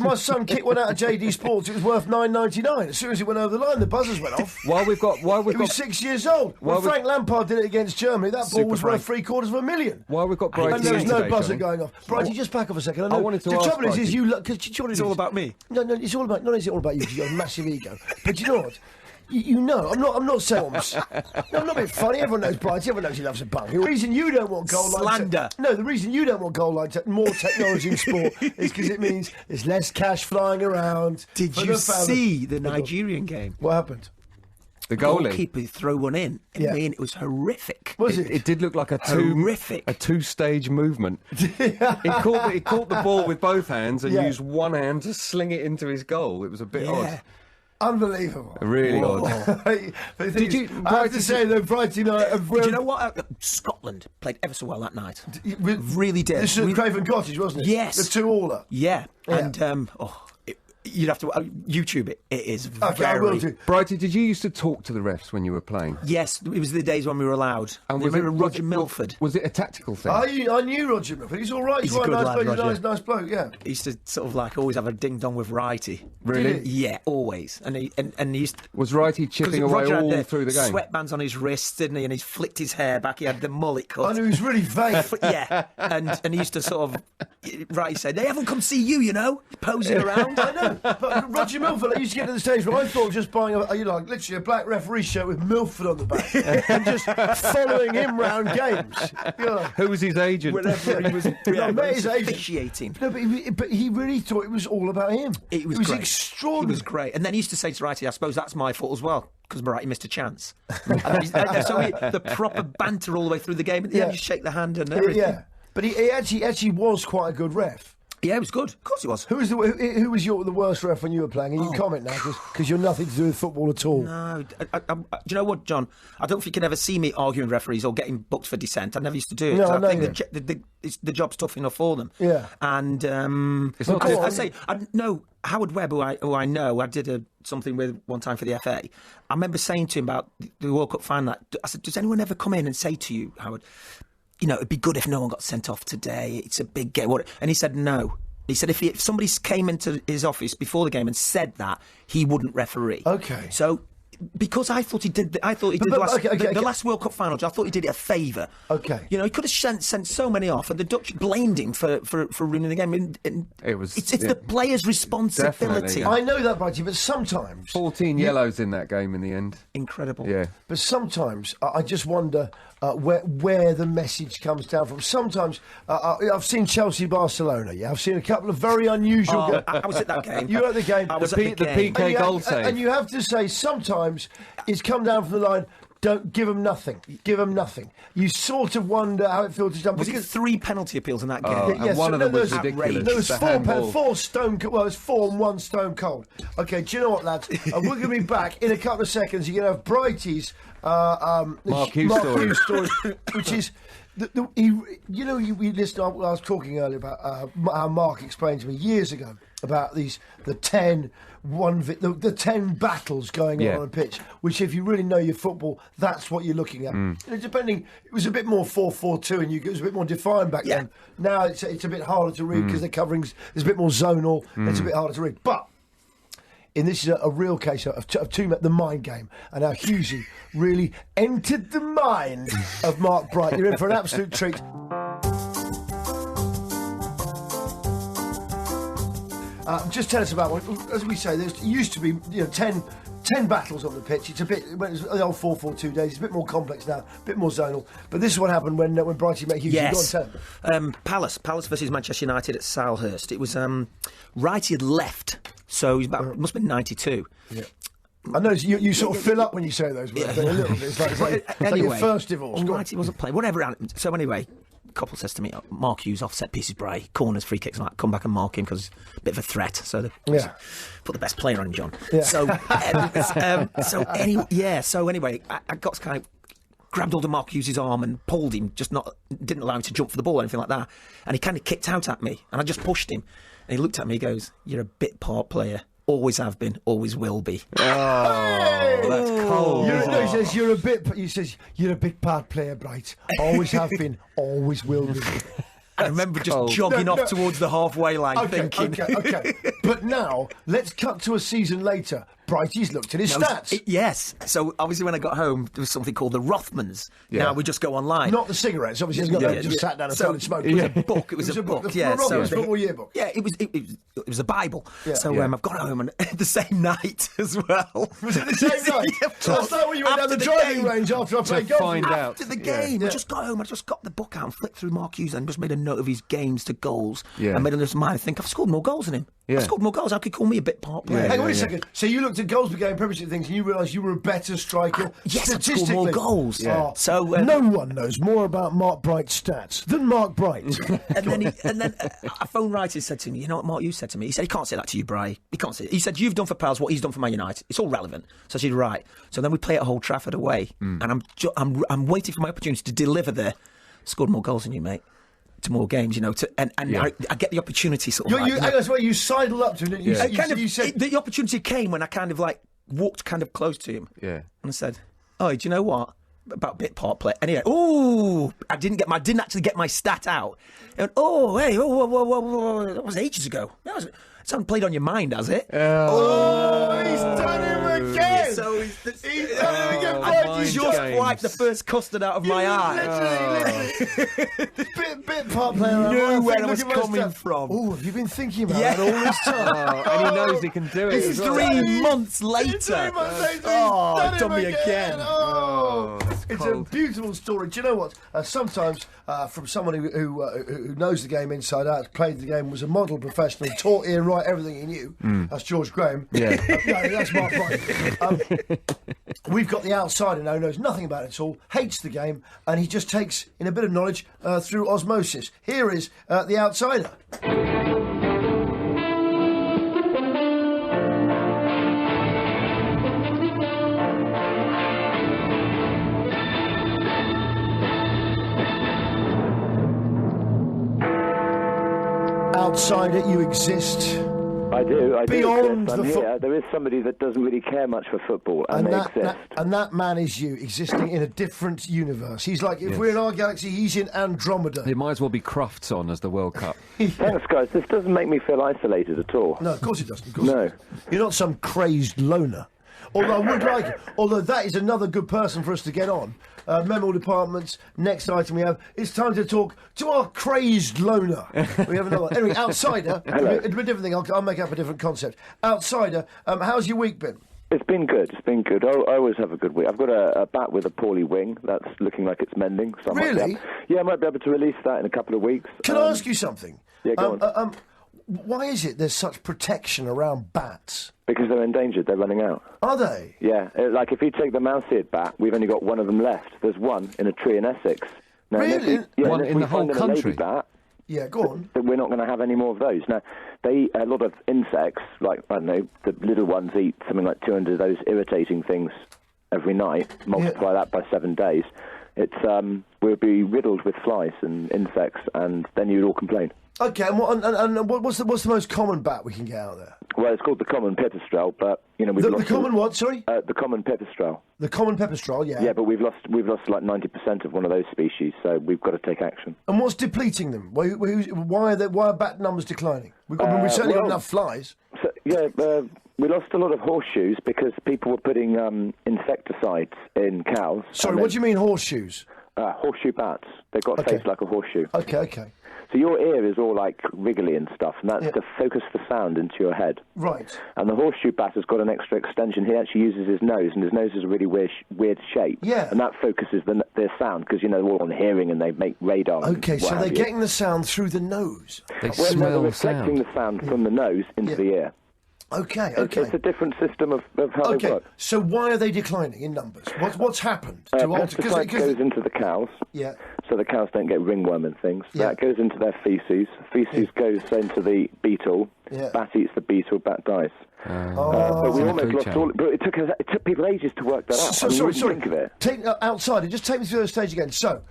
My son kicked one out of JD Sports. It was worth $9.99. As soon as it went over the line, the buzzers went off. It was 6 years old. When Frank Lampard did it against Germany, that ball was worth $750,000. While we've got Brighton, and there was no buzzer going off. Brighton, just back off a second. I wanted to ask. The trouble is you look because it's all about me. No, it's all about. Not only is it all about you because you have a massive ego, but you know what? You know, I'm not saying I'm not being funny. Everyone knows Brighton. Everyone knows he loves a bung. The reason you don't want goal line slander. The reason you don't want goal line more technology in sport is because it means there's less cash flying around. Did you see the Nigerian game? What happened? The goalkeeper threw one in. I mean, it was horrific. Was it? It did look like a two-stage movement. He caught the ball with both hands and used one hand to sling it into his goal. It was a bit odd. Unbelievable. Really odd. I have to say, though, Brighton... Do you know what? Scotland played ever so well that night. Really did. This was Craven Cottage, wasn't it? Yes. The 2-all. Yeah. And... you'd have to YouTube it. It is okay, I will do. Brighty, did you used to talk to the refs when you were playing? Yes, it was the days when we were allowed. And remember Roger Milford? Was it a tactical thing? I knew Roger Milford. He's all right. He's a good lad, Roger. Nice bloke, yeah. He used to sort of like always have a ding-dong with Righty. Really? Yeah, always. And he used to... Was Righty chipping away all through the game? Sweatbands on his wrists, didn't he? And he flicked his hair back. He had the mullet cut. I knew he was really vague. Yeah. And he used to sort of... Righty said, they haven't come see you, you know, posing around. I know. But Roger Milford, I used to get to the stage where I thought just buying literally a black referee shirt with Milford on the back and just following him round games. You know, who was his agent? Whenever he was his agent. officiating. No, but he really thought it was all about him. It was great. Extraordinary. He was great. And then he used to say to Righty, I suppose that's my fault as well, because Brighty missed a chance. And the proper banter all the way through the game. At the end, you shake the hand and everything. Yeah. But he actually was quite a good ref. Yeah, it was good. Of course it was. Who was the worst ref when you were playing? And you comment now because you're nothing to do with football at all. No. Do you know what, John? I don't think you can ever see me arguing with referees or getting booked for dissent. I never used to do it. No, I think the job's tough enough for them. Yeah. And it's not Howard Webb, who I know, I did something with one time for the FA. I remember saying to him about the World Cup final, I said, does anyone ever come in and say to you, Howard, you know, it'd be good if no one got sent off today. It's a big game. And he said no. He said if somebody came into his office before the game and said that, he wouldn't referee. Okay. So because I thought he did. The last World Cup final. I thought he did it a favour. Okay. You know, he could have sent so many off, and the Dutch blamed him for ruining the game. It's the player's responsibility. Definitely. I know that, Brighty, but sometimes 14 yellows in that game in the end. Incredible. Yeah. But sometimes I just wonder where the message comes down from. Sometimes I've seen Chelsea-Barcelona. Yeah, I've seen a couple of very unusual. I was at that game. You were at the game. I was at the game. PK goal save. And you have to say sometimes it's come down from the line. Don't give them nothing. Give them nothing. You sort of wonder how it feels to jump. Was it 3 penalty appeals in that game? And one of them was ridiculous. There was 4 stone cold. Well, it was 4 and 1 stone cold. Okay, do you know what, lads? We're going to be back in a couple of seconds. You're going to have Brighty's Mark Hughes story, which is. We listened. I was talking earlier about how Mark explained to me years ago about the 10 battles going on a pitch. Which, if you really know your football, that's what you're looking at. It was a bit more 4-4-2, and it was a bit more defined back then. Now it's a bit harder to read because the coverings is a bit more zonal. It's a bit harder to read, but and this is a real case of the mind game, and how Hughesy really entered the mind of Mark Bright. You're in for an absolute treat. Just tell us about one. As we say, there used to be 10 battles on the pitch. It's a bit, when it was the old 4-4-2 days, it's a bit more complex now, a bit more zonal. But this is what happened when Brighty met Hughesy. Yes. Go on, tell them. Palace versus Manchester United at Salhurst. It was Wrighty had left, so it must have been 92. Yeah. I know you sort of fill up when you say those words. A little bit. It's like your first divorce. Wrighty wasn't playing. Whatever. So anyway, Coppell says to me, "Mark Hughes, offset pieces, Bray, corners, free kicks, like come back and mark him because he's a bit of a threat." So put the best player on him, John. Yeah. So anyway, I got kind of grabbed hold of Mark Hughes' arm and pulled him, didn't allow him to jump for the ball or anything like that. And he kind of kicked out at me, and I just pushed him. And he looked at me, he goes, "You're a bit part player. Always have been, always will be." Oh, that's cold. He says you're a big part player, Bright. Always have been, always will be. I remember just jogging off towards the halfway line, thinking. Okay. But now let's cut to a season later. Brighty's looked at his stats. Yes. So obviously, when I got home, there was something called the Rothmans. Yeah. Now we just go online. Not the cigarettes. Obviously, he's not just sat down and started smoking. It was a book. It was a book. Yeah. So football yearbook. Yeah. It was a Bible. Yeah. So I've got home and the same night as well. Was it the same night? That's like when you went down the driving range after I played golf. After the game, I just got home. I just got the book out and flicked through Mark Hughes and just made a note of his games to goals. Yeah. I made a mind. I think I've scored more goals than him. Yeah. I've scored more goals. How could you call me a bit part player? Hang on a second. So you looked at goals per game, Premiership things, and you realised you were a better striker. Yes, I've scored more goals. Yeah. So no one knows more about Mark Bright's stats than Mark Bright. and then a phone writer said to me, "You know what Mark Hughes said to me? He said he can't say that to you, Bray. He can't say it. He said you've done for Pals what he's done for Man United. It's all relevant." So I said, "Right." So then we play at Old Trafford away, and I'm waiting for my opportunity to deliver there. Scored more goals than you, mate. To more games, I get the opportunity sort of. You sidled up to him, didn't you? Yeah. The opportunity came when I kind of like walked kind of close to him. Yeah. And I said, "Oh, do you know what? About bit part play." Anyway, I didn't actually get my stat out. And whoa, that was ages ago. It's not played on your mind, has it? He's done him again. So he's done him again. He's just wiped the first custard out of my eye. Literally. Bit part player. I knew where I was coming from. Oh, have you been thinking about that all this time? And he knows he can do it. This is 3 months later. 3 months later. He's done me again. It's a beautiful story. Do you know what? Sometimes from someone who knows the game inside out, played the game, was a model professional, taught Ian Wright everything he knew. That's George Graham. Yeah. That's Mark Bright. We've got the outsider now who knows nothing about it at all, hates the game, and he just takes in a bit of knowledge through osmosis. Here is the outsider. Outsider, you exist. I do. Beyond exist. I'm here. There is somebody that doesn't really care much for football, and they exist. And that man is you, existing in a different universe. He's like, if we're in our galaxy, he's in Andromeda. It might as well be Crufts on as the World Cup. Thanks, guys. This doesn't make me feel isolated at all. No, of course it doesn't. No. You're not some crazed loner. Although I would like it. Although that is another good person for us to get on. Memo departments, next item we have. It's time to talk to our crazed loner. We have another one. Anyway, outsider. It'll be a different thing. I'll make up a different concept. Outsider, how's your week been? It's been good. I always have a good week. I've got a bat with a poorly wing that's looking like it's mending. So Really? I might be able to release that in a couple of weeks. Can I ask you something? Yeah, go on. Why is it there's such protection around bats? Because they're endangered. They're running out. Are they? Yeah. Like if you take the mouse-eared bat, we've only got one of them left. There's one in a tree in Essex. Now, Really? One in the whole country? Bat, Yeah, go on. we're not going to have any more of those. Now, they eat a lot of insects, like, I don't know, the little ones eat something like 200 of those irritating things every night. Multiply that by 7 days. We'll be riddled with flies and insects, and then you'd all complain. Okay, and what's the most common bat we can get out there? Well, it's called the common pipistrelle, but we've The lost common what? Sorry. the common pipistrelle. The common pipistrelle, yeah. Yeah, but we've lost like 90% of one of those species, so we've got to take action. And what's depleting them? Why are bat numbers declining? We've certainly got enough flies. So, We lost a lot of horseshoes because people were putting insecticides in cows. Sorry, what do you mean horseshoes? Horseshoe bats. They've got a face like a horseshoe. Okay. So your ear is all like wriggly and stuff, and that's to focus the sound into your head. Right. And the horseshoe bat has got an extra extension. He actually uses his nose, and his nose is a really weird shape. Yeah. And that focuses their sound, because, they're all on hearing and they make radar. Okay, so they're getting the sound through the nose. They they're reflecting the sound from the nose into the ear. Okay. It's a different system of how they work. So why are they declining in numbers? What's happened? Pesticide goes into the cows. Yeah. So the cows don't get ringworm and things. Yeah. That goes into their feces. Feces goes into the beetle. Yeah. Bat eats the beetle. Bat dies. But we almost lost all. But it took people ages to work that out. Sorry. Think of it. Outside, just take me through the stage again. So,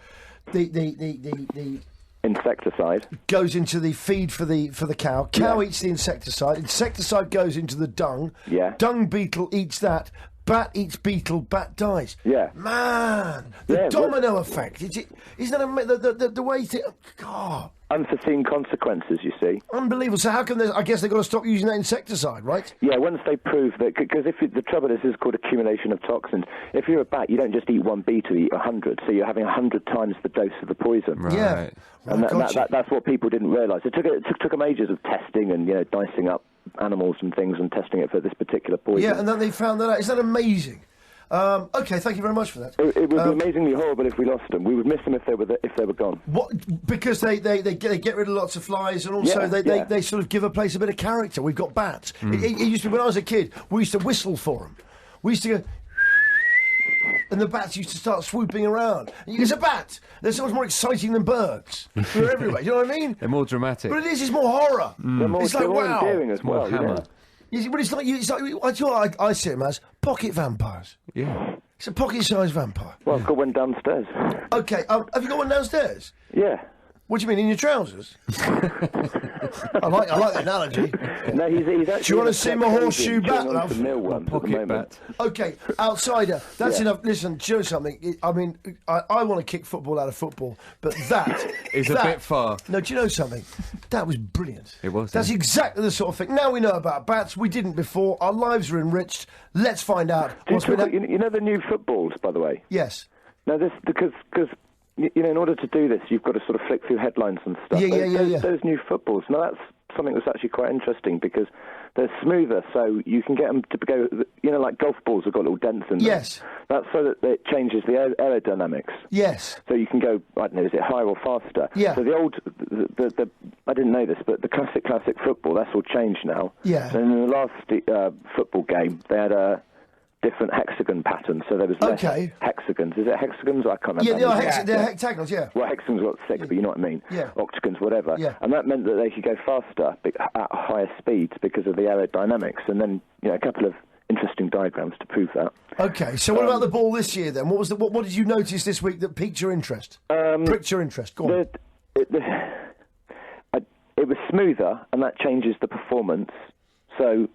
the insecticide goes into the feed for the cow. Cow eats the insecticide. Insecticide goes into the dung. Yeah. Dung beetle eats that. Bat eats beetle. Bat dies. Yeah. Man, the domino effect. Isn't that the way? God. Unforeseen consequences, you see. Unbelievable. So how can I guess they've got to stop using that insecticide, right? Yeah, once they prove that, because the trouble is called accumulation of toxins. If you're a bat, you don't just eat one beetle, you eat 100, so you're having 100 times the dose of the poison. Right. Yeah. And that's what people didn't realise. It took them ages of testing and dicing up animals and things and testing it for this particular poison. Yeah, and then they found that out. Isn't that amazing? Okay, thank you very much for that. It would be amazingly horrible if we lost them. We would miss them if they were gone. What? Because they get rid of lots of flies, and also they sort of give a place a bit of character. We've got bats. It used to be when I was a kid. We used to whistle for them. We used to go. And the bats used to start swooping around. It's a bat. They're so much more exciting than birds. They're everywhere. You know what I mean? They're more dramatic. But it's more horror. It's like wow. Endearing as well. Hammer. But it's like I see them as pocket vampires. Yeah. It's a pocket-sized vampire. Well, I've got one downstairs. Okay, have you got one downstairs? Yeah. What do you mean, in your trousers? I like that analogy. No, he's actually. Do you want to see my horseshoe bat, love? Pocket bat. Okay, outsider. That's enough. Listen, do you know something? I mean, I want to kick football out of football, but that is a bit far. No, do you know something? That was brilliant. It was. That's exactly the sort of thing. Now we know about bats. We didn't before. Our lives are enriched. Let's find out. You know the new footballs, by the way? Yes. Now, this because in order to do this, you've got to sort of flick through headlines and stuff. Yeah. Those new footballs. Now, that's something that's actually quite interesting because they're smoother, so you can get them to go. Like golf balls have got little dents in them. Yes. That's so that it changes the aerodynamics. Yes. So you can go. I don't know. Is it higher or faster? Yeah. So the old, I didn't know this, but the classic football, that's all changed now. Yeah. And in the last football game, they had a different hexagon pattern, so there was less hexagons. Is it hexagons? I can't remember. Yeah, they're hectagons, yeah. Well, hexagons got 6, but you know what I mean. Yeah. Octagons, whatever. Yeah. And that meant that they could go faster at higher speeds because of the aerodynamics, and then a couple of interesting diagrams to prove that. Okay, so what about the ball this year then? What did you notice this week that piqued your interest? Pricked your interest? Go on. It was smoother, and that changes the performance. So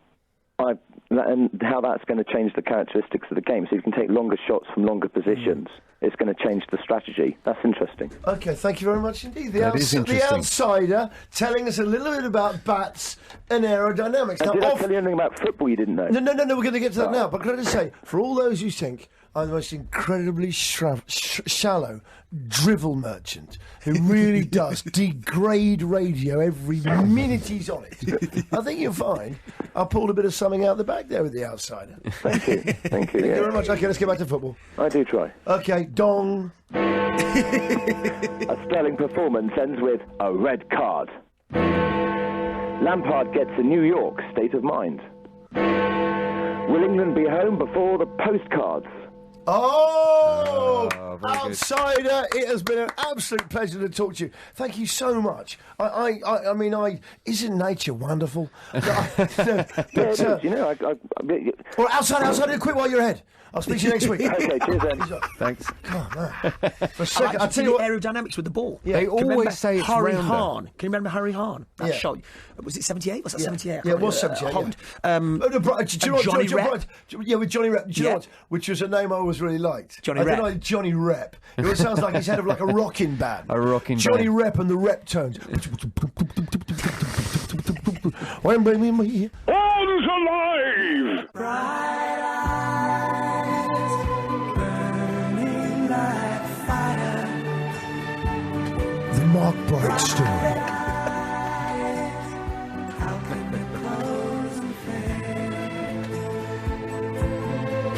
and how that's going to change the characteristics of the game. So you can take longer shots from longer positions. It's going to change the strategy. That's interesting. Okay, thank you very much indeed. The outsider telling us a little bit about bats and aerodynamics. And did I tell you anything about football you didn't know? No, we're going to get to that now. But can I just say, for all those who think I'm the most incredibly shallow drivel merchant who really does degrade radio every minute he's on it, I think you'll find I pulled a bit of something out the bag there with the outsider. Thank you. Thank you very much. Okay, let's get back to football. I do try. Okay, dong. A sterling performance ends with a red card. Lampard gets a New York state of mind. Will England be home before the postcards? Oh, outsider! It has been an absolute pleasure to talk to you. Thank you so much. I mean, isn't nature wonderful? Well, outsider, quit while you're ahead. I'll speak to you next week. Okay, cheers then. Thanks. Oh, man. For a second, I'll tell you aerodynamics with the ball. Yeah. They always say it's Harry rounder. Hahn. Can you remember Harry Hahn? That Yeah. shot. Was it 78? Was that 78? Yeah, it was 78. Holland. Johnny Johnny Rep. Yeah, with Johnny Rep. Do you know what? Which was a name I always really liked. Johnny I Rep. like Johnny Rep. It always sounds like he's head of like a rocking band. A rocking Johnny band. Rep and the Rep tones. When bring me All is alive! The Mark Bright Story.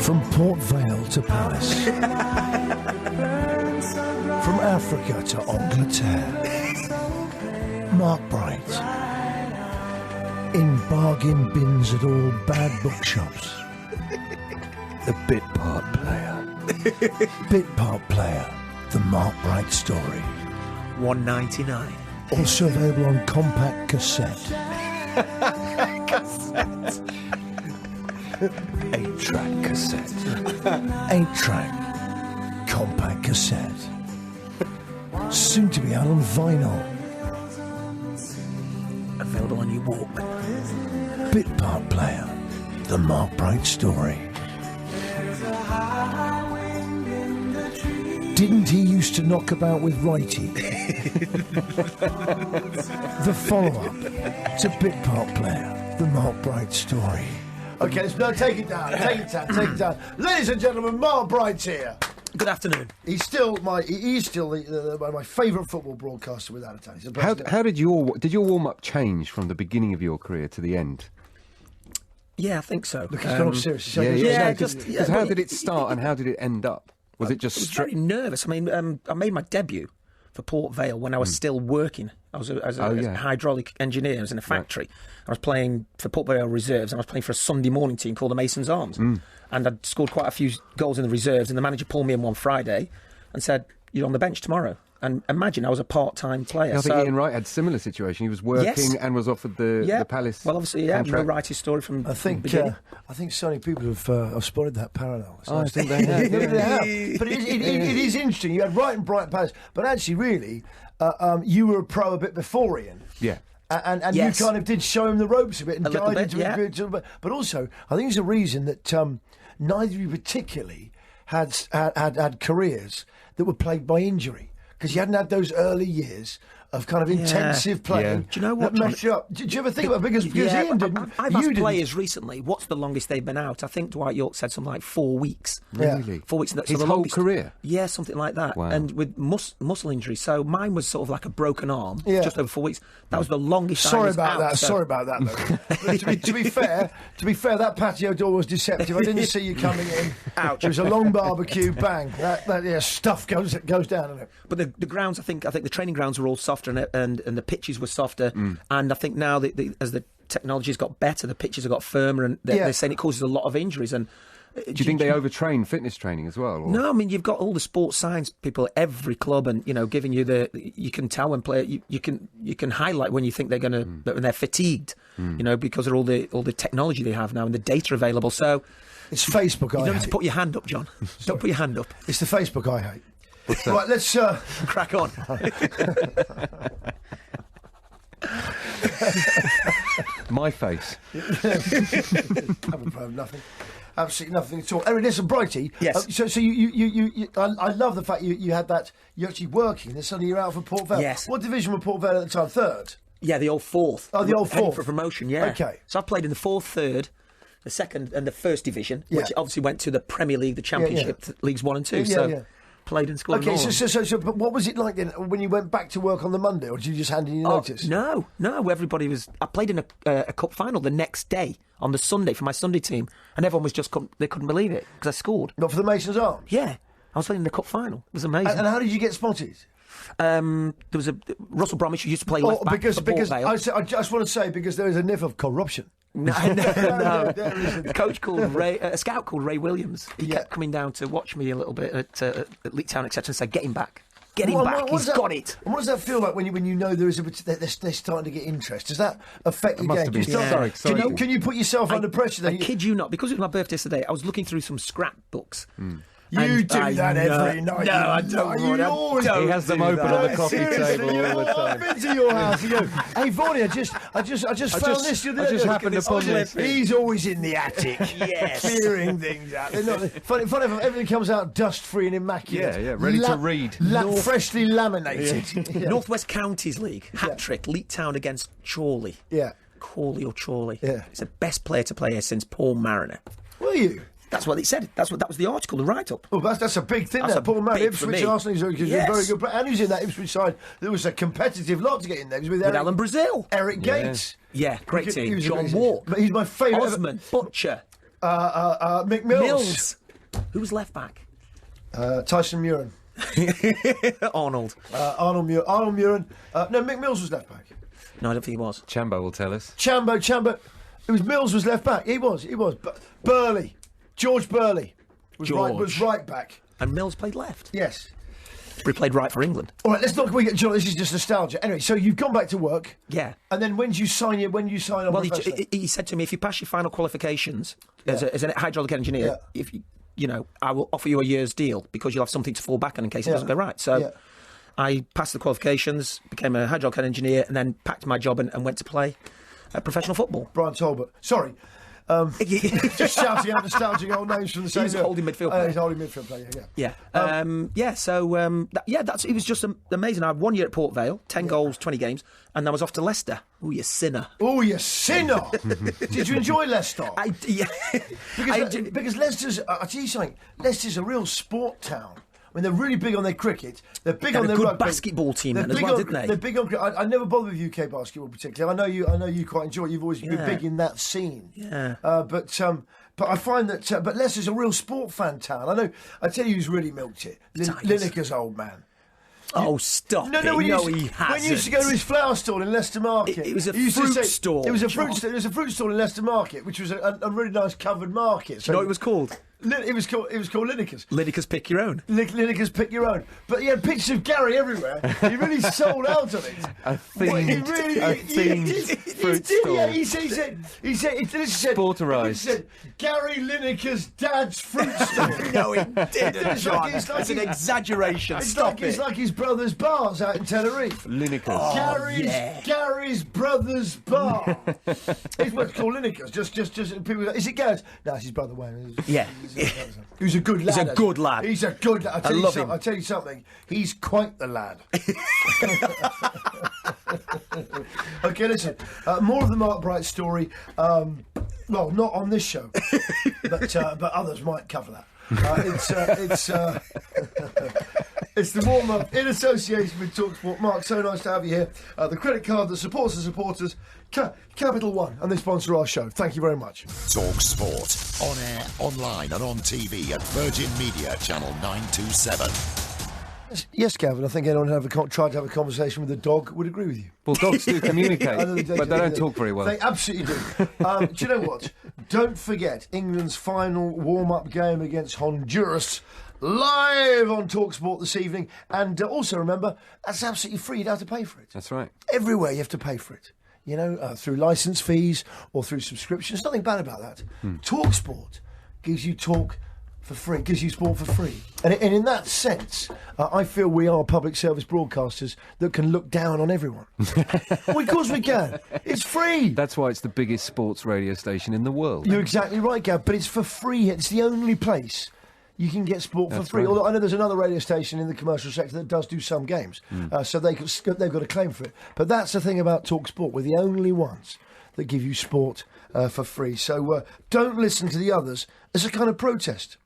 From Port Vale to Paris. From Africa to Angleterre. Mark Bright. In bargain bins at all bad bookshops. The Bit Part Player. Bit Part Player. The Mark Bright Story. $1.99. Also available on compact cassette. 8-track cassette. 8-track compact cassette. Soon to be out on vinyl. Available on your Walkman. Bit Part Player. The Mark Bright Story. Didn't he used to knock about with righty? The follow-up to Bit Part Player. The Mark Bright Story. Okay, let's take it down. Take it down. Ladies and gentlemen, Mark Bright's here. Good afternoon. He's still my favourite football broadcaster without a doubt. How did your warm-up change from the beginning of your career to the end? Yeah, I think so. Look, he's gone off serious. Because how did it start and how did it end up? Was it just I was very nervous. I mean, I made my debut for Port Vale when I was still working. I was a hydraulic engineer. I was in a factory. I was playing for Port Vale Reserves, and I was playing for a Sunday morning team called the Masons Arms. And I'd scored quite a few goals in the reserves, and the manager pulled me in one Friday and said, "You're on the bench tomorrow." And imagine, I was a part-time player. I think Ian Wright had a similar situation. He was working and was offered the Palace. Well, obviously, contract. No Wrighty's story from I think so many people have spotted that parallel. So I think they have. They have. But it is interesting. You had Wright and Brighton Palace, but actually, really, you were a pro a bit before Ian. Yeah. And yes. you kind of did show him the ropes a bit and guided him to it. But also, I think it's a reason that neither of you particularly had careers that were plagued by injury. Because you hadn't had those early years of kind of intensive playing. Do you know what? Did you ever think about it? Because Ian didn't. I've asked players recently, what's the longest they've been out? I think Dwight York said something like 4 weeks. Really? 4 weeks. His whole career? Yeah, something like that. Wow. And with muscle injury. So mine was sort of like a broken arm, just over 4 weeks. That was the longest I was out. Sorry about that, though. to be fair, that patio door was deceptive. I didn't see you coming in. Ouch. It was a long barbecue, bang. That stuff goes down in it. But the grounds, I think the training grounds were all softer and the pitches were softer. And I think now that as the technology's got better, the pitches have got firmer, and they're saying it causes a lot of injuries. And do you think they overtrain fitness training as well? Or? No, I mean, you've got all the sports science people at every club, and giving you you can tell when you can highlight when you think they're going to when they're fatigued, because of all the technology they have now and the data available. So it's Facebook. You don't have to put your hand up, John. Don't put your hand up. It's the Facebook I hate. Right, let's crack on. My face. Nothing. Absolutely nothing at all. Aaron, listen, Brighty. Yes. So you I love the fact you had that. You're actually working. Then suddenly you're out for Port Vale. Yes. What division were Port Vale at the time? Third. Yeah, the old fourth. Oh, the old heading fourth for promotion. Yeah. Okay. So I've played in the fourth, third, the second, and the first division, which obviously went to the Premier League, the Championship, Leagues 1 and 2. Played and scored. Okay, so but what was it like then when you went back to work on the Monday, or did you just hand in your notice? No, everybody was. I played in a cup final the next day on the Sunday for my Sunday team, and everyone was they couldn't believe it because I scored. Not for the Masons Arms? Yeah, I was playing in the cup final. It was amazing. And how did you get spotted? There was a Russell Bromwich who used to play left back for Port Vale. I just want to say because there is a niff of corruption. No. A coach called a scout called Ray Williams. He kept coming down to watch me a little bit at Leek Town, etc., and said, "Get him back, get him back. He's got it." And what does that feel like when you know there is they're starting to get interest? Does that affect the game? Sorry. Can you put yourself under pressure? Then I kid you not, because it was my birthday today. I was looking through some scrapbooks. You do that every night. No, I don't. He has them open on the coffee table all the time. I've been to your house. You go, hey, Vaughan, I just found this. I just happened upon this. He's always in the attic, clearing things out. Funny if everything comes out dust-free and immaculate. Yeah, ready to read. Freshly laminated. North West Counties League hat trick. Leek Town against Chorley. Yeah. Hawley or Chorley. Yeah. He's the best player to play here since Paul Mariner. Were you? That's what it said. That was the article, the write-up. Well, that's a big thing. That's That a Paul Mariner, big for Ipswich me. Arsenal, he's a very good player. And he's in that Ipswich side. There was a competitive lot to get in there. It was with Alan Brazil. Eric Gates. Yeah, great He team. was a John great- Walk. He's my favourite. Osman, Butcher. Mick Mills. Who was left back? Tyson Muren. Arnold. Arnold Muren. No, Mick Mills was left back. No, I don't think he was. Chambo will tell us. Chambo. It was Mills was left back. He was. Burley. George Burley was right back. And Mills played left. Yes. He played right for England. All right, let's not. John, this is just nostalgia. Anyway, so you've gone back to work. Yeah. And then when do you sign on? Well, he said to me, if you pass your final qualifications as an hydraulic engineer, if you I will offer you a year's deal because you'll have something to fall back on in case it doesn't go right. So I passed the qualifications, became a hydraulic engineer, and then packed my job and went to play professional football. Brian Talbot. Sorry. Just shouting out nostalgic old names from the same. He was a holding midfield player. He's a holding midfield player. Yeah. It was just amazing. I had 1 year at Port Vale, 10 goals, 20 games, and I was off to Leicester. Oh, you sinner! Did you enjoy Leicester? Because Leicester's. I tell you something. Leicester's a real sport town. I mean, they're really big on their cricket. They're big on their good rugby. basketball team then as big well, on, didn't they? They're big on. I never bother with UK basketball particularly. I know you quite enjoy it. You've always been big in that scene. Yeah. But I find that. But Leicester's a real sport fan town. I tell you who's really milked it. Lineker's old man. Oh, stop! No, he hasn't. When you used to go to his flower stall in Leicester Market, it was a fruit stall. It was a fruit stall in Leicester Market, which was a really nice covered market. So you know what it was called? It was called Lineker's. Lineker's Pick Your Own. Lineker's Pick Your Own. But he had pictures of Gary everywhere. He really sold out on it. A themed fruit stall. Yeah, he said, Sporterised. He said, Gary Lineker's dad's fruit stall. No, he didn't, John. It's an exaggeration. It's like his brother's bars out in Tenerife. Lineker's. Gary's brother's bar. It's what's called Lineker's. Just people go, is it Gary's? No, it's his brother Wayne. Yeah. Who's a good lad. He's a good lad. He's a good lad. I'll tell you something. He's quite the lad. Okay, listen. More of the Mark Bright story. Well, not on this show, but others might cover that. It's the warm-up in association with TalkSport. Mark, so nice to have you here. The credit card that supports the supporters, Capital One, and they sponsor our show. Thank you very much. TalkSport. On air, online and on TV at Virgin Media Channel 927. Yes, Gavin, I think anyone who tried to have a conversation with a dog would agree with you. Well, dogs do communicate, but they don't talk very well. They absolutely do. Do you know what? Don't forget England's final warm-up game against Honduras, live on TalkSport this evening. And also remember, that's absolutely free. You don't have to pay for it. That's right. Everywhere you have to pay for it. Through licence fees or through subscriptions. Nothing bad about that. TalkSport gives you talk for free, gives you sport for free. And in that sense, I feel we are public service broadcasters that can look down on everyone. Well, of course we can. It's free. That's why it's the biggest sports radio station in the world. You're exactly right, Gav, but it's for free. It's the only place you can get sport for free. Right. Although I know there's another radio station in the commercial sector that does do some games, so they've got a claim for it. But that's the thing about TalkSport. We're the only ones that give you sport for free. So don't listen to the others as a kind of protest.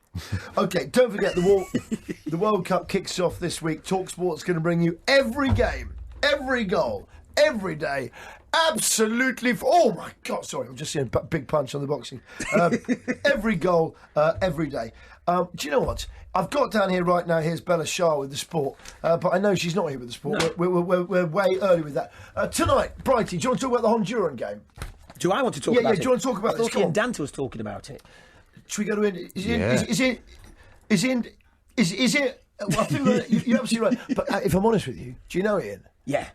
Okay, don't forget the World Cup kicks off this week. TalkSport's going to bring you every game, every goal, every day. Absolutely. Oh my God! Sorry, I'm just seeing a big punch on the boxing. Every goal, every day. Do you know what? I've got down here right now. Here's Bella Shah with the sport, but I know she's not here with the sport. No. We're way early with that. Tonight, Brighty, do you want to talk about the Honduran game? Do I want to talk about it? Yeah, do you want to talk about this? I thought Ian Dante was talking about it. Should we go to it? Is it? Well, I think you're absolutely right. But if I'm honest with you, do you know Ian? Yeah.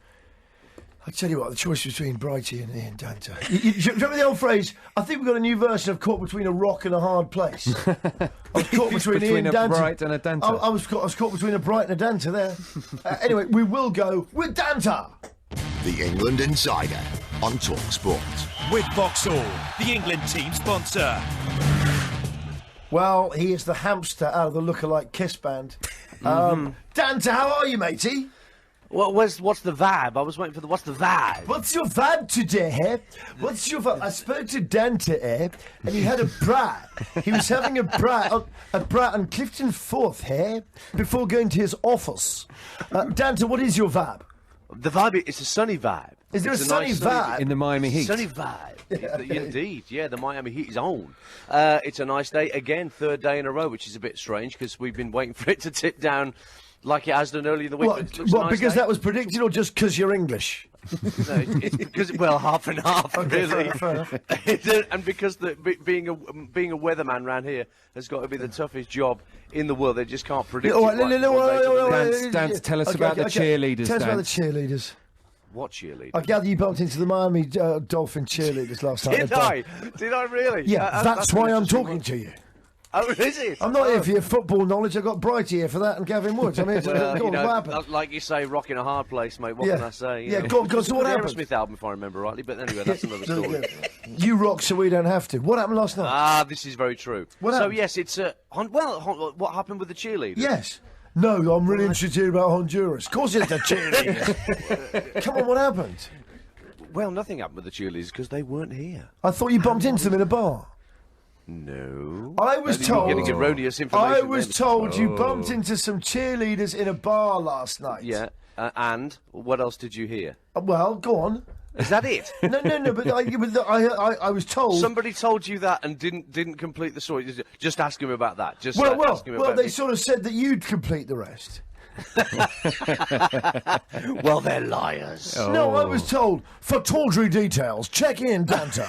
I tell you what, the choice between Brighty and Ian Dante. Do you remember the old phrase? I think we've got a new version of caught between a rock and a hard place. I was caught between Ian a Dante. Bright and a Dante. I was caught between a Bright and a Dante there. Anyway, we will go with Dante. The England Insider on TalkSport. With Vauxhall, the England team sponsor. Well, he is the hamster out of the lookalike Kiss band. Dante, how are you, matey? What's the vibe? I was waiting for what's the vibe? What's your vibe today, eh? What's your vibe? I spoke to Dante, eh? And he had a brat. He was having a brat on Clifton Fourth, eh? Before going to his office. Dante, what is your vibe? The vibe is a sunny vibe. Is there a sunny vibe? In the Miami Heat. Sunny vibe. Indeed, yeah, the Miami Heat is on. It's a nice day. Again, third day in a row, which is a bit strange because we've been waiting for it to tip down like it has done earlier in the week. What, because that was predicted or just because you're English? No, it's because, well, half and half, Okay, really. fair enough. And because being a weatherman around here has got to be the toughest job in the world. They just can't predict Dan, tell us about the cheerleaders, Tell us Dan. about the cheerleaders. What cheerleaders? I gather you bumped into the Miami Dolphin cheerleaders last night. Did I? Did I really? Yeah, that's why I'm talking to you. Oh, is it? I'm not here for your football knowledge. I've got Brighty here for that and Gavin Woods. I'm here to go on, what happened? Like you say, rocking a hard place, mate. What can I say? Yeah, go on, so what happened? Aerosmith album, if I remember rightly, but anyway, that's another story. You rock so we don't have to. What happened last night? This is very true. What happened? Yes, it's what happened with the cheerleaders? Yes. No, I'm really interested to hear about Honduras. Of course it's the cheerleaders. Come on, what happened? Well, nothing happened with the cheerleaders because they weren't here. I thought you bumped into them in a bar. No. I was told. You're getting erroneous information. I was told you bumped into some cheerleaders in a bar last night. Yeah. And what else did you hear? Well, go on. Is that it? No. But I was told. Somebody told you that and didn't complete the story. Just ask him about that. Well, they sort of said that you'd complete the rest. Well, they're liars. Oh. No, I was told for tawdry details. Check in, Danta.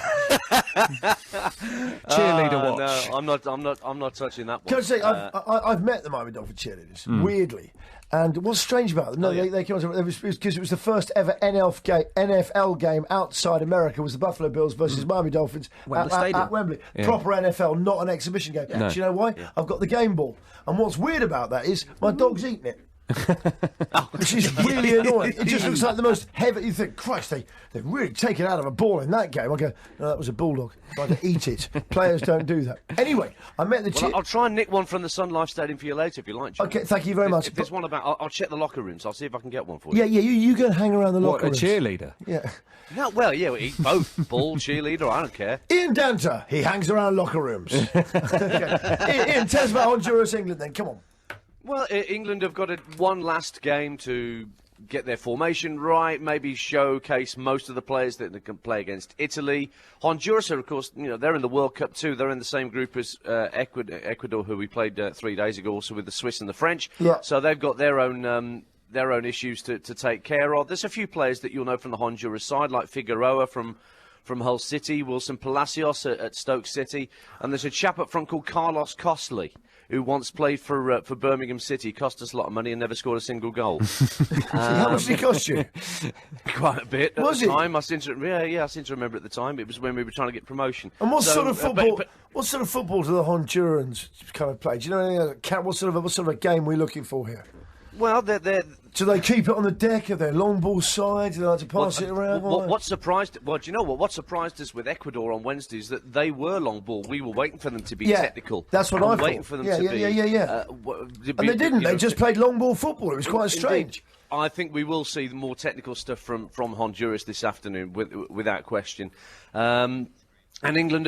Cheerleader watch. No, I'm not touching that one. Can I say I've met the Miami Dolphin cheerleaders weirdly, and what's strange about them? No, they came on because it was the first ever NFL game outside America. Was the Buffalo Bills versus Miami Dolphins at Wembley? Yeah. Proper NFL, not an exhibition game. No. Do you know why? Yeah. I've got the game ball, and what's weird about that is my dog's eating it. Which is really annoying. It just looks like the most heavy. You think, Christ, they really take it out of a ball in that game. I go, no, that was a bulldog. Trying to eat it. Players don't do that. Anyway, I met the. I'll try and nick one from the Sun Life Stadium for you later if you like. John. Okay, thank you very much. If there's one about, I'll check the locker rooms. I'll see if I can get one for you. Yeah. You go and hang around the locker rooms. A cheerleader? Yeah. No, well, yeah, we eat both ball, cheerleader. I don't care. Ian Danta, he hangs around locker rooms. Okay. Ian, tell us about Honduras, England. Then come on. Well, England have got one last game to get their formation right, maybe showcase most of the players that they can play against Italy. Honduras are, of course, they're in the World Cup too. They're in the same group as Ecuador, who we played 3 days ago, also with the Swiss and the French. Yeah. So they've got their own issues to take care of. There's a few players that you'll know from the Honduras side, like Figueroa from Hull City, Wilson Palacios at Stoke City, and there's a chap up front called Carlos Costley, who once played for Birmingham City, cost us a lot of money and never scored a single goal. How much did it cost you? Quite a bit at Was the it? time. I seem to remember at the time. It was when we were trying to get promotion. And what sort of football? What sort of football do the Hondurans kind of play? Do you know anything? What sort of a game we're looking for here? Well, they're do they keep it on the deck? Are they long ball side? Do they like to pass it around? What surprised? Well, do you know what? What surprised us with Ecuador on Wednesday is that they were long ball. We were waiting for them to be technical. That's what I thought. Waiting for them to be. Yeah. And they didn't. They just played long ball football. It was quite strange. I think we will see more technical stuff from Honduras this afternoon, without question. And England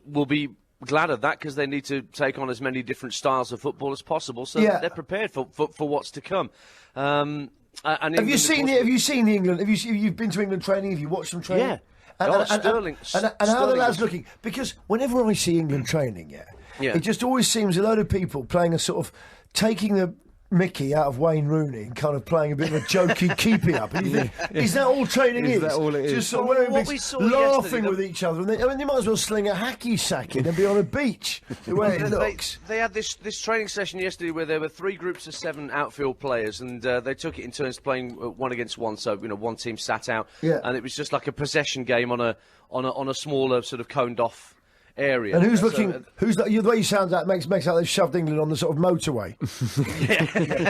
will be glad of that because they need to take on as many different styles of football as possible, so that they're prepared for what's to come. And have you seen the England? Have you've been to England training? Have you watched them train? Yeah. And how the lads looking? Because whenever I see England training, it just always seems a load of people playing a sort of taking the Mickey out of Wayne Rooney and kind of playing a bit of a jokey keeping up. And you think, is that all training is? Is that all it is? Just sort of wearing laughing with each other. And they might as well sling a hacky sack in and be on a beach, the way it looks. They had this training session yesterday where there were 3 groups of 7 outfield players, and they took it in turns playing one against one. So one team sat out, and it was just like a possession game on a smaller sort of coned off area. And who's looking? Who's the way you sound that makes out they've shoved England on the sort of motorway.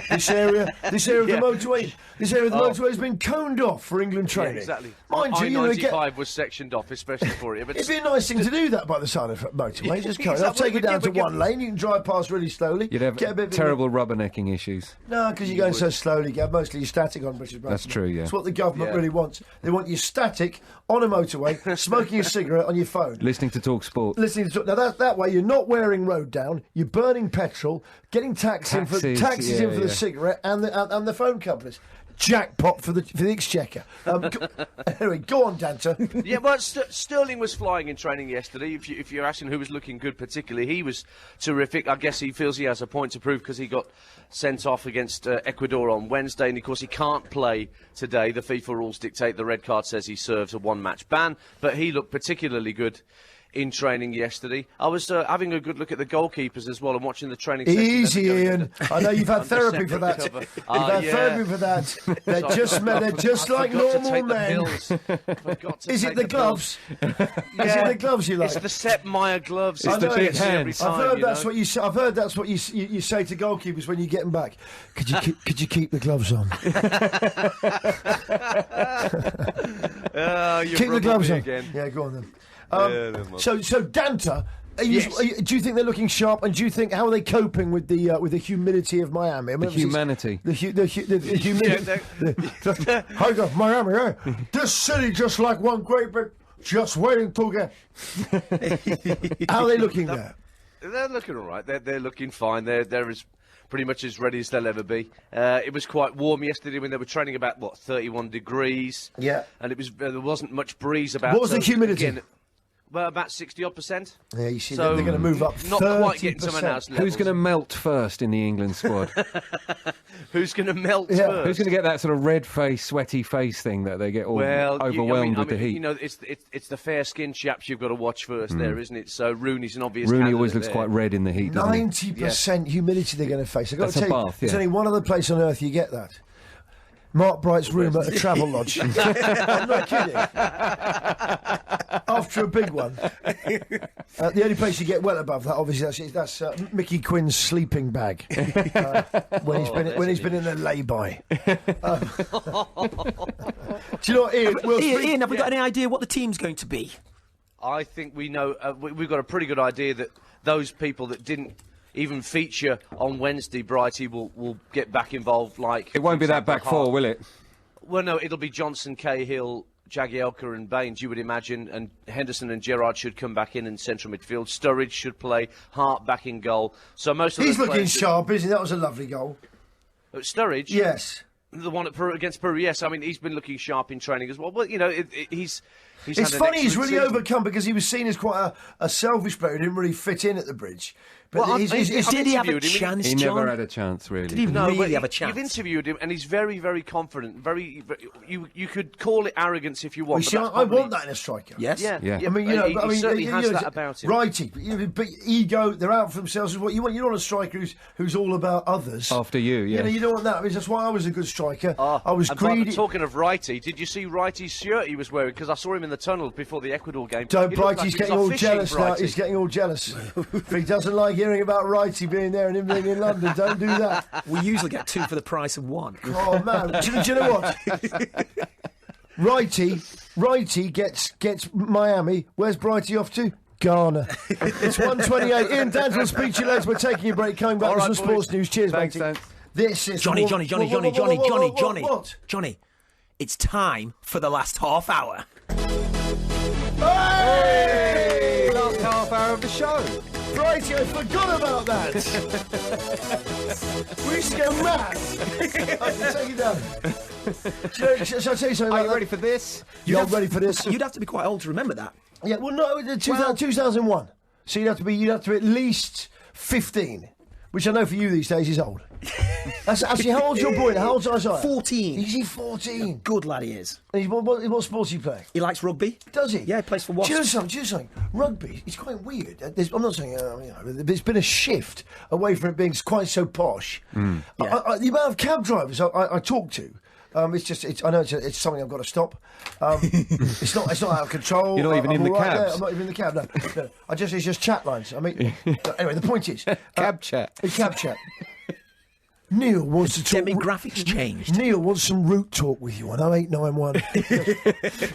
This area of the motorway. This area of the motorway has been coned off for England training. Exactly. Mind you, I-95 was sectioned off, especially for it. But it'd be a nice thing to do that by the side of the motorway. Just cone it off, take it down to one lane. You can drive past really slowly. You'd have get a bit terrible rubbernecking issues. No, because you're going so slowly. You have mostly static on British motorway. That's true. Yeah. That's what the government really wants. They want you static on a motorway, smoking a cigarette on your phone, listening to Talk Sport. Now that way you're not wearing road down. You're burning petrol, getting taxis in for the cigarette and the phone companies. Jackpot for the Exchequer. Anyway, go on, Danta. Yeah, well, Sterling was flying in training yesterday. If you're asking who was looking good particularly, he was terrific. I guess he feels he has a point to prove because he got sent off against Ecuador on Wednesday, and of course he can't play today. The FIFA rules dictate the red card says he serves a one-match ban, but he looked particularly good in training yesterday. I was having a good look at the goalkeepers as well and watching the training session. Easy, Ian. I know you've had therapy for that. You've had therapy for that. They're just like normal men. Is it the gloves? Is it the gloves you like? It's the Sepp Meyer gloves. It's the big hands. I've heard that's what you say. I've heard that's what you say to goalkeepers when you get them back. Could you keep the gloves on? Keep the gloves on. Again. Yeah, go on then. So Danta, do you think they're looking sharp? And do you think how are they coping with the humidity of Miami? I mean, the humanity. The humidity. How's up, Miami? Eh? This city just like one great big, just waiting to get. How are they looking there? They're looking all right. They're looking fine. They're as pretty much as ready as they'll ever be. It was quite warm yesterday when they were training about 31 degrees. Yeah, and there wasn't much breeze about. What was the humidity? Again, well, about 60-odd%. Yeah, you see, they're going to move up. Not 30%. Quite getting to Manaus levels. Who's going to melt first in the England squad? Who's going to melt first? Who's going to get that sort of red face, sweaty face thing that they get all overwhelmed with the heat? You know, it's the fair-skinned chaps you've got to watch first there, isn't it? So Rooney's an obvious Rooney always looks quite red in the heat, doesn't he? 90% humidity they're going to face. I've got That's to tell you, Bath, there's only one other place on earth you get that. Mark Bright's room at a travel lodge. I'm not kidding. After a big one. The only place you get well above that, obviously, that's Mickey Quinn's sleeping bag. When he's been in a lay-by. Do you know what, Ian? Ian, have we got any idea what the team's going to be? I think we know. We've got a pretty good idea that those people that didn't even feature on Wednesday, Brighty will get back involved. Like it won't be that back four, will it? Well, no, it'll be Johnson, Cahill, Jagielka and Baines, you would imagine, and Henderson and Gerrard should come back in central midfield. Sturridge should play, Hart back in goal. So most of he's looking sharp, isn't he? That was a lovely goal. Sturridge? Yes. The one against Peru, yes. I mean, he's been looking sharp in training as well. Well, you know, he's it's funny he's really overcome because he was seen as quite a selfish player who didn't really fit in at the Bridge. But did he have a chance, He never had a chance, really. Did he really have a chance? You've interviewed him, and he's very, very confident. You could call it arrogance if you want. I want that in a striker. Yes. Yeah. I mean, he certainly has that about him. Righty, but ego, they're out for themselves. Is what you want. You don't want a striker who's all about others. After you, yeah. You don't want that. I mean, that's why I was a good striker. I was greedy. Talking of Righty, did you see Righty's shirt he was wearing? Because I saw him in the tunnel before the Ecuador game. Brighty's getting all jealous now. He's getting all jealous. If he doesn't like hearing about Righty being there and him being in London, don't do that. We usually get two for the price of one. Oh man, do you know what? Righty gets Miami. Where's Brighty off to? Ghana. It's 1:28. Ian Dance will speak to you later. We're taking a break. Coming back with some sports news. Cheers, Thanks, mate. This is Johnny. What? Johnny, it's time for the last half hour. Hey! Last half hour of the show. Righty, I forgot about that. We used to go mad. I can take you down. Shall I tell you something? Are you ready for this? You're ready for this? You'd have to be quite old to remember that. Yeah, well, no, 2001. So you'd have to be at least 15, which I know for you these days is old. Actually, how old's your boy? How old's Isaiah? 14. He's 14. Good lad he is. And what sports do you play? He likes rugby. Does he? Yeah, he plays for Wasps. Do you know something? Rugby, it's quite weird. I'm not saying, there's been a shift away from it being quite so posh. Yeah. The amount of cab drivers I talk to I know it's something I've got to stop. It's not out of control. You're not even in the cabs. Yeah, I'm not even in the cab. No. It's just chat lines. I mean, anyway, the point is cab chat. Cab chat. Neil wants to talk. Demographics changed. Neil wants some route talk with you on 0891.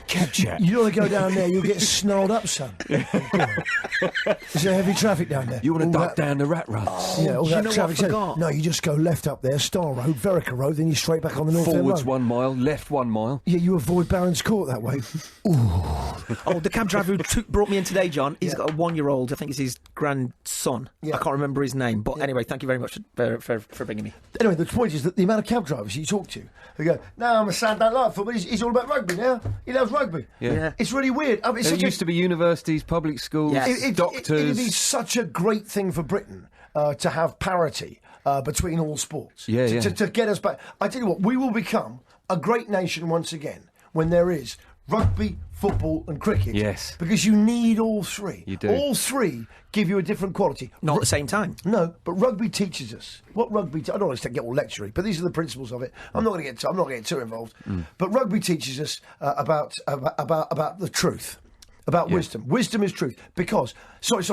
Cab chat. You want to go down there, you'll get snarled up, son. Is there heavy traffic down there? You want to duck down the rat ruts? Yeah, all do you that know what traffic. I forgot? No, you just go left up there, Star Road, Verica Road, then you straight back on the North End Forwards Road. 1 mile, left 1 mile. Yeah, you avoid Barron's Court that way. Oh, the cab driver who brought me in today, John, he's got a 1-year-old. I think it's his grandson. Yeah. I can't remember his name. But anyway, thank you very much for bringing me. Anyway, the point is that the amount of cab drivers you talk to, they go, "No, I'm a son, don't like football. He's all about rugby now. He loves rugby." Yeah. It's really weird. I mean, it's There used to be universities, public schools, doctors. It'd be such a great thing for Britain to have parity between all sports. To get us back. I tell you what, we will become a great nation once again when there is rugby, football and cricket. Yes. Because you need all three. You do. All three give you a different quality. Not at the same time. No, but rugby teaches us what rugby. I don't want to get all lectury, but these are the principles of it. I'm not going to get too involved. But rugby teaches us about the truth, about wisdom. Wisdom is truth. Because sorry.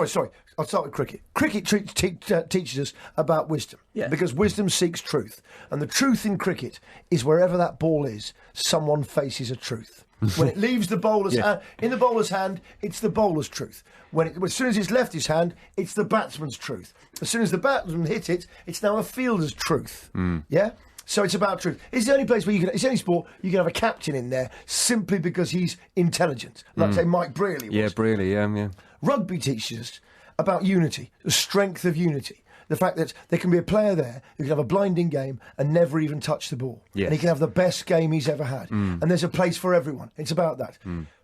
I'll start with cricket. Cricket teaches us about wisdom. Yeah. Because wisdom seeks truth, and the truth in cricket is wherever that ball is, someone faces a truth. When it leaves the bowler's hand, in the bowler's hand, it's the bowler's truth. As soon as it's left his hand, it's the batsman's truth. As soon as the batsman hit it, it's now a fielder's truth. Yeah? So it's about truth. It's the only place where it's the only sport you can have a captain in there simply because he's intelligent. Like, say, Mike Brearley was. Yeah, Brearley, yeah. Rugby teaches us about unity, the strength of unity. The fact that there can be a player there who can have a blinding game and never even touch the ball. Yes. And he can have the best game he's ever had. And there's a place for everyone. It's about that.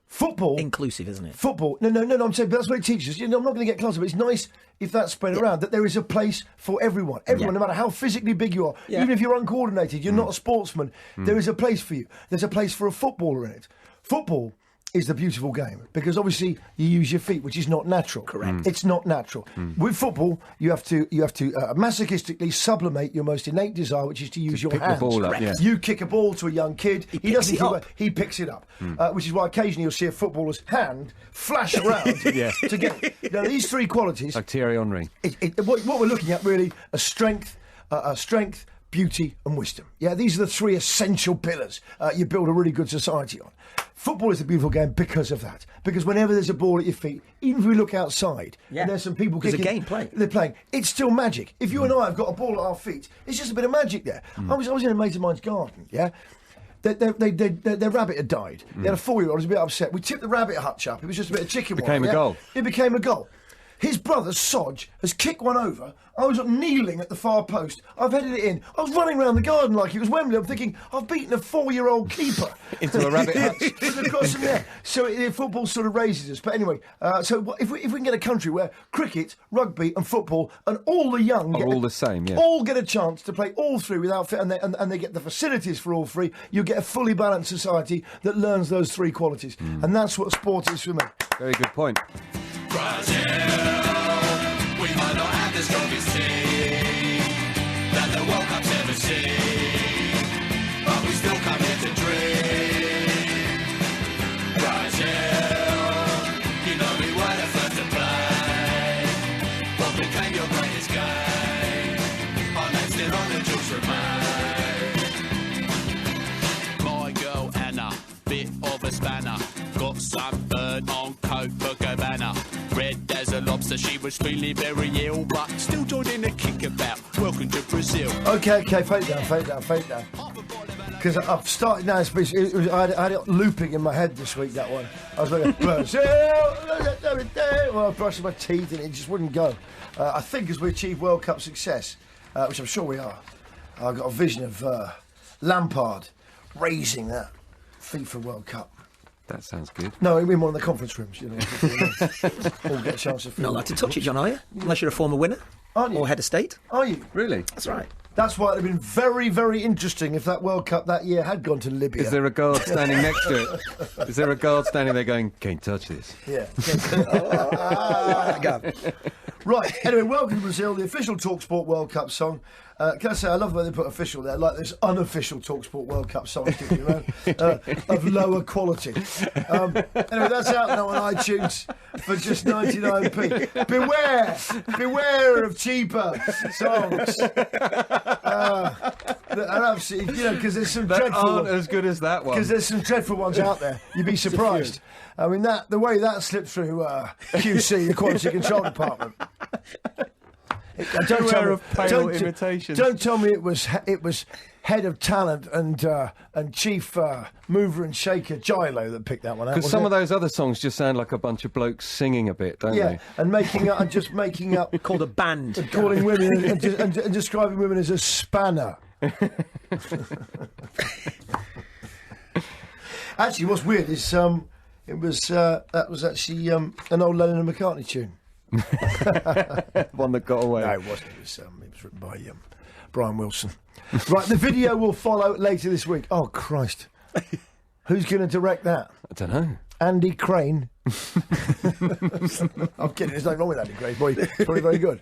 Football... Inclusive, isn't it? Football... No, I'm saying, but that's what it teaches us. You know, I'm not going to get closer, but it's nice if that's spread around, that there is a place for everyone. Everyone, no matter how physically big you are, even if you're uncoordinated, you're not a sportsman, there is a place for you. There's a place for a footballer in it. Football is the beautiful game because obviously you use your feet, which is not natural. Correct. It's not natural. With football, you have to masochistically sublimate your most innate desire, which is to use your pick the hands. ball up, yeah. You kick a ball to a young kid, he doesn't it up. kick it, he picks it up, which is why occasionally you'll see a footballer's hand flash around to get it. Now, these three qualities, Like Thierry Henry. what we're looking at really are strength, beauty and wisdom. Yeah, these are the three essential pillars you build a really good society on. Football is a beautiful game because of that. Because whenever there's a ball at your feet, even if we look outside and there's some people There's a kicking, game playing. they're playing, it's still magic. If you and I have got a ball at our feet, it's just a bit of magic there. I was in a mate of mine's garden, yeah? Their rabbit had died. They had a 4-year-old, was a bit upset. We tipped the rabbit hutch up. It was just a bit of chicken wire. Became a goal. It became a goal. His brother, Sodge, has kicked one over. I was kneeling at the far post. I've headed it in. I was running around the garden like it was Wembley. I'm thinking, I've beaten a 4-year-old keeper. Into a rabbit hutch. It was across from there. So football sort of raises us. But anyway, if we can get a country where cricket, rugby and football and all the young... Are all the same, yeah. All get a chance to play all three without... And they get the facilities for all three. You get a fully balanced society that learns those three qualities. And that's what sport is for me. Very good point. We might not have the strongest team that the World Cup's ever seen, but we still come here to dream. Brazil, you know we were the first to play. What became your greatest game? Our name's still on the jewels remain. My girl Anna, bit of a spanner, got sunburn on Copacabana. Red as a lobster, she was feeling very ill, but still joining the kickabout. Welcome to Brazil. Okay, fade down. Because I've started now, I had it looping in my head this week, that one. I was like, Brazil, well, I was brushing my teeth and it just wouldn't go. I think as we achieve World Cup success, which I'm sure we are, I've got a vision of Lampard raising that FIFA World Cup. That sounds good. No, in one of the conference rooms, you know. All get a chance to Not allowed to touch it, John, are you? Unless you're a former winner. Aren't you? Or head of state. Are you? Really? That's right. That's why it would have been very, very interesting if that World Cup that year had gone to Libya. Is there a guard standing next to it? Is there a guard standing there going, can't touch this? Yeah. Right, anyway, welcome to Brazil, the official TalkSport World Cup song. Can I say, I love the way they put official there, like there's unofficial TalkSport World Cup songs kicking around, of lower quality. Anyway, that's out now on iTunes for just 99p. Beware of cheaper songs. And absolutely, because there's some dreadful aren't as good as that one. Because there's some dreadful ones out there. You'd be surprised. I mean, the way that slipped through QC, the Quality Control Department. Imitations. Don't tell me it was head of talent and chief mover and shaker Gilo that picked that one out. Because some of those other songs just sound like a bunch of blokes singing a bit, don't they? And making up called a band, calling women and describing women as a spanner. Actually, what's weird is that was actually an old Lennon and McCartney tune. One that got away. No, it wasn't. It was written by Brian Wilson. Right, the video will follow later this week. Oh, Christ. Who's going to direct that? I don't know. Andy Crane. I'm kidding, there's nothing wrong with Andy Crane, boy. He's probably very good.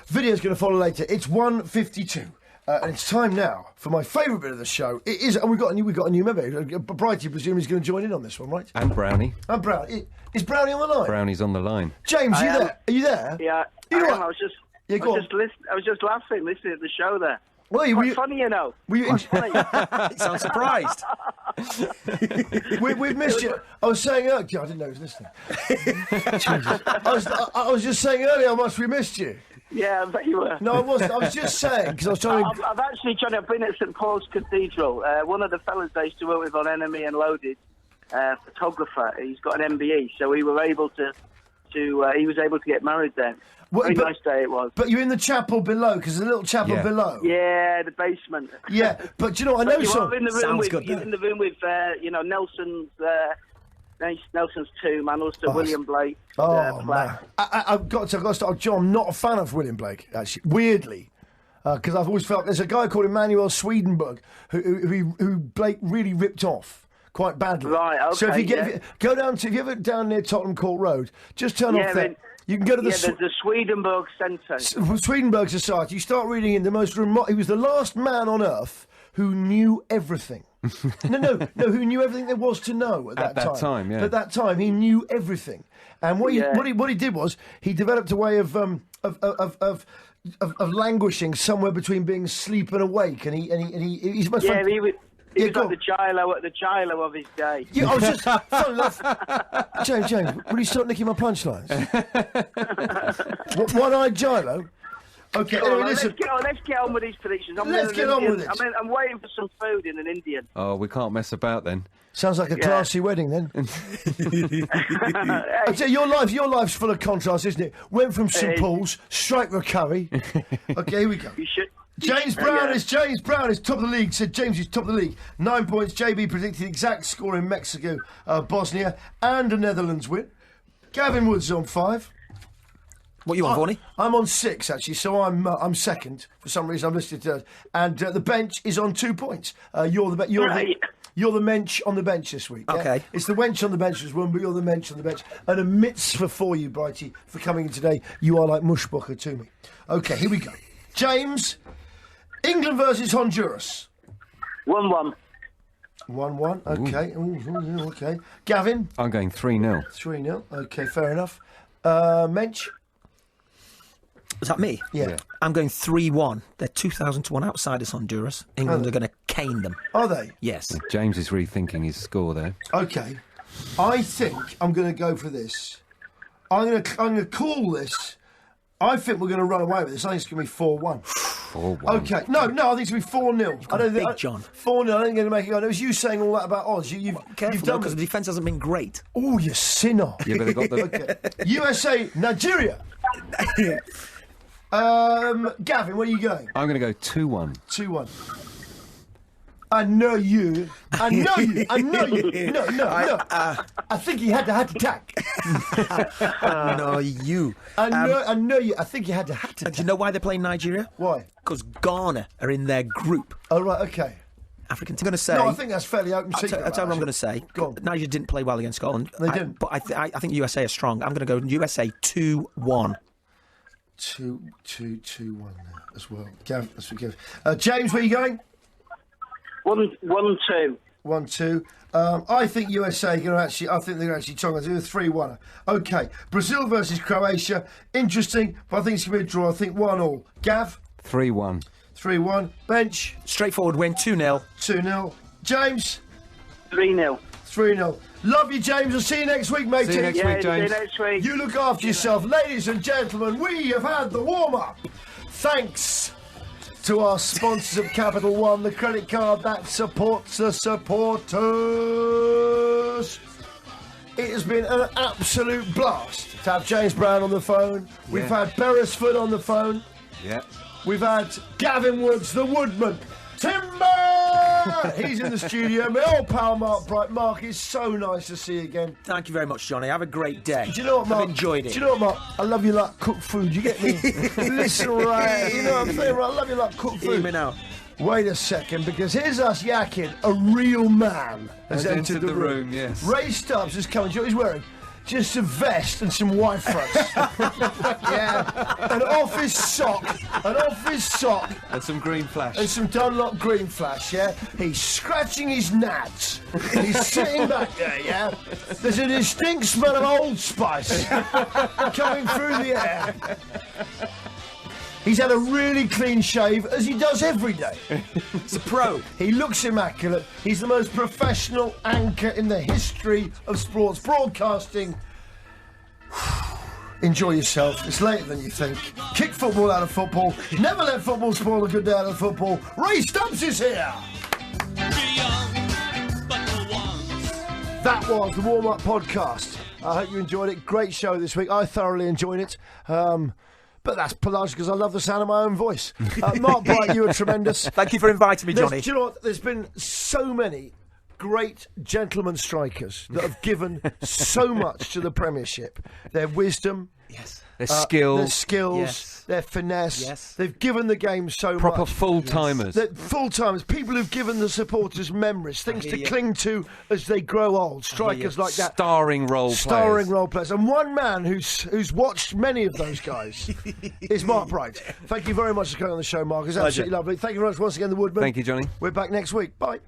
Video's going to follow later. It's 1:52. And it's time now for my favourite bit of the show. It is, and we've got a new member. Brighty, presume, is going to join in on this one, right? And Brownie. And Brownie. Is Brownie on the line? Brownie's on the line. James, there? Are you there? Yeah, I am. I was just laughing, listening to the show there. Well, Quite funny, you know. Were you funny. You sound surprised. We've missed you. I was saying earlier, I didn't know he was listening. I was just saying earlier how much we missed you. Yeah, I bet you were. No, I wasn't. I was just saying because I was trying to. I've actually, Johnny, I've been at St Paul's Cathedral. One of the fellas I used to work with on Enemy and Loaded, photographer. He's got an MBE, so we were able to he was able to get married there. Very nice day it was. But you're in the chapel below, because there's a little chapel below. Yeah, the basement. Yeah, but you know, I know some. Sounds good. You're in the room with, Nelson's tomb and also William Blake. Man. I've got to start. John, I'm not a fan of William Blake, actually. Weirdly. Because I've always felt there's a guy called Emmanuel Swedenborg who Blake really ripped off quite badly. Right, okay. So if you if you're ever down near Tottenham Court Road, just turn off there. You can go to the... there's the Swedenborg Centre. Swedenborg Society. You start reading in the most remote... He was the last man on earth who knew everything. No, who knew everything there was to know at that time. Yeah. At that time, he knew everything. And what he did was he developed a way of languishing somewhere between being asleep and awake. And he's my friend. He was like the Gilo of his day. Yeah, I was just fun enough. James, will you stop nicking my punchlines? One-eyed Gilo. Okay, anyway, listen. Let's get on with these predictions. Let's get on with it. I'm waiting for some food in an Indian. Oh, we can't mess about then. Sounds like a classy wedding then. I tell you, your life's full of contrast, isn't it? Went from St Paul's straight to curry. Okay, here we go. You should. James Brown is top of the league. Said James is top of the league. 9 points. JB predicted the exact score in Mexico, Bosnia, and a Netherlands win. Gavin Woods on 5. What you on, Vaughan? I'm on 6 actually, so I'm second. For some reason, I'm listed third. And the bench is on 2 points. You're the mensch on the bench this week. Yeah? Okay. It's the wench on the bench as well, but you're the mensch on the bench. And a mitzvah for you, Brighty, for coming in today. You are like mushbucker to me. Okay, here we go. James, England versus Honduras. 1-1. 1-1, okay. Ooh, okay. Gavin? I'm going 3-0. 3-0, okay, fair enough. Mensch? Is that me? Yeah. I'm going 3-1. They're 2,000-1 outsiders, Honduras. England are going to cane them. Are they? Yes. James is rethinking his score there. Okay. I think I'm going to go for this. I'm going to call this. I think we're going to run away with this. I think it's going to be 4-1. 4-1. Okay. No, I think it's going to be 4-0. I don't think. Big John. 4-0. I think going to make it go. It was you saying all that about Oz. You've done because the defence hasn't been great. Oh, you sinner. Yeah, but they got the... Okay. USA, Nigeria. Gavin, where are you going? I'm going to go 2-1. 2-1. I know you. No. I think he had a heart attack. No, you. I know you. I think he had a heart attack. Do you know why they're playing Nigeria? Why? Because Ghana are in their group. Oh, right, okay. African team. I'm going to say... No, I think that's fairly open secret. I'll tell you what I'm going to say. Go on. Nigeria didn't play well against Scotland. They didn't. But I think USA are strong. I'm going to go USA 2-1. 2-1 there as well. Gav, that's what Gav. James, where are you going? 1-2. 1-2. I think USA are going to actually. I think they're going to actually talk about it. 3-1. Okay, Brazil versus Croatia. Interesting, but I think it's going to be a draw. I think 1-1. Gav. 3-1. 3-1. Bench. Straightforward win. 2-0. 2-0. James. 3-0. 3-0. Love you, James. I'll see you next week, mate. See you next week, James. See you next week. You look after yourself. Ladies and gentlemen, we have had the warm-up. Thanks to our sponsors of Capital One, the credit card that supports the supporters. It has been an absolute blast to have James Brown on the phone. We've had Beresford on the phone. Yeah. We've had Gavin Woods, the woodman. Timber! He's in the studio. My old pal Mark Bright. Mark, it's so nice to see you again. Thank you very much, Johnny. Have a great day. Do you know what, Mark? I've enjoyed it. Do you know what, Mark? I love you like cooked food. You get me? Listen, right. You know what I'm saying? Right? I love you like cooked food. Hear me now. Wait a second, because here's us yakking. A real man has entered the room. Yes. Ray Stubbs has come. Do you know what he's wearing? Just a vest and some white fronts. Yeah. An office sock. And some green flash. And some Dunlop green flash, yeah? He's scratching his nads. He's sitting back there, yeah? There's a distinct smell of Old Spice coming through the air. He's had a really clean shave, as he does every day. He's a pro. He looks immaculate. He's the most professional anchor in the history of sports broadcasting. Enjoy yourself. It's later than you think. Kick football out of football. Never let football spoil a good day out of football. Ray Stubbs is here. That was the warm-up podcast. I hope you enjoyed it. Great show this week. I thoroughly enjoyed it. But that's largely because I love the sound of my own voice. Mark Bright, you were tremendous. Thank you for inviting me, Johnny. Do you know what? There's been so many great gentlemen strikers that have given so much to the Premiership. Their wisdom. Yes. Their skills. Their skills. Yes. Their finesse. Yes. They've given the game so Proper much. full-timers. They're full-timers. People who've given the supporters memories, things to cling to as they grow old. Strikers like that. Starring role players. And one man who's watched many of those guys is Mark Bright. Thank you very much for coming on the show, Mark. It's absolutely lovely. Thank you very much once again, the Woodman. Thank you, Johnny. We're back next week. Bye.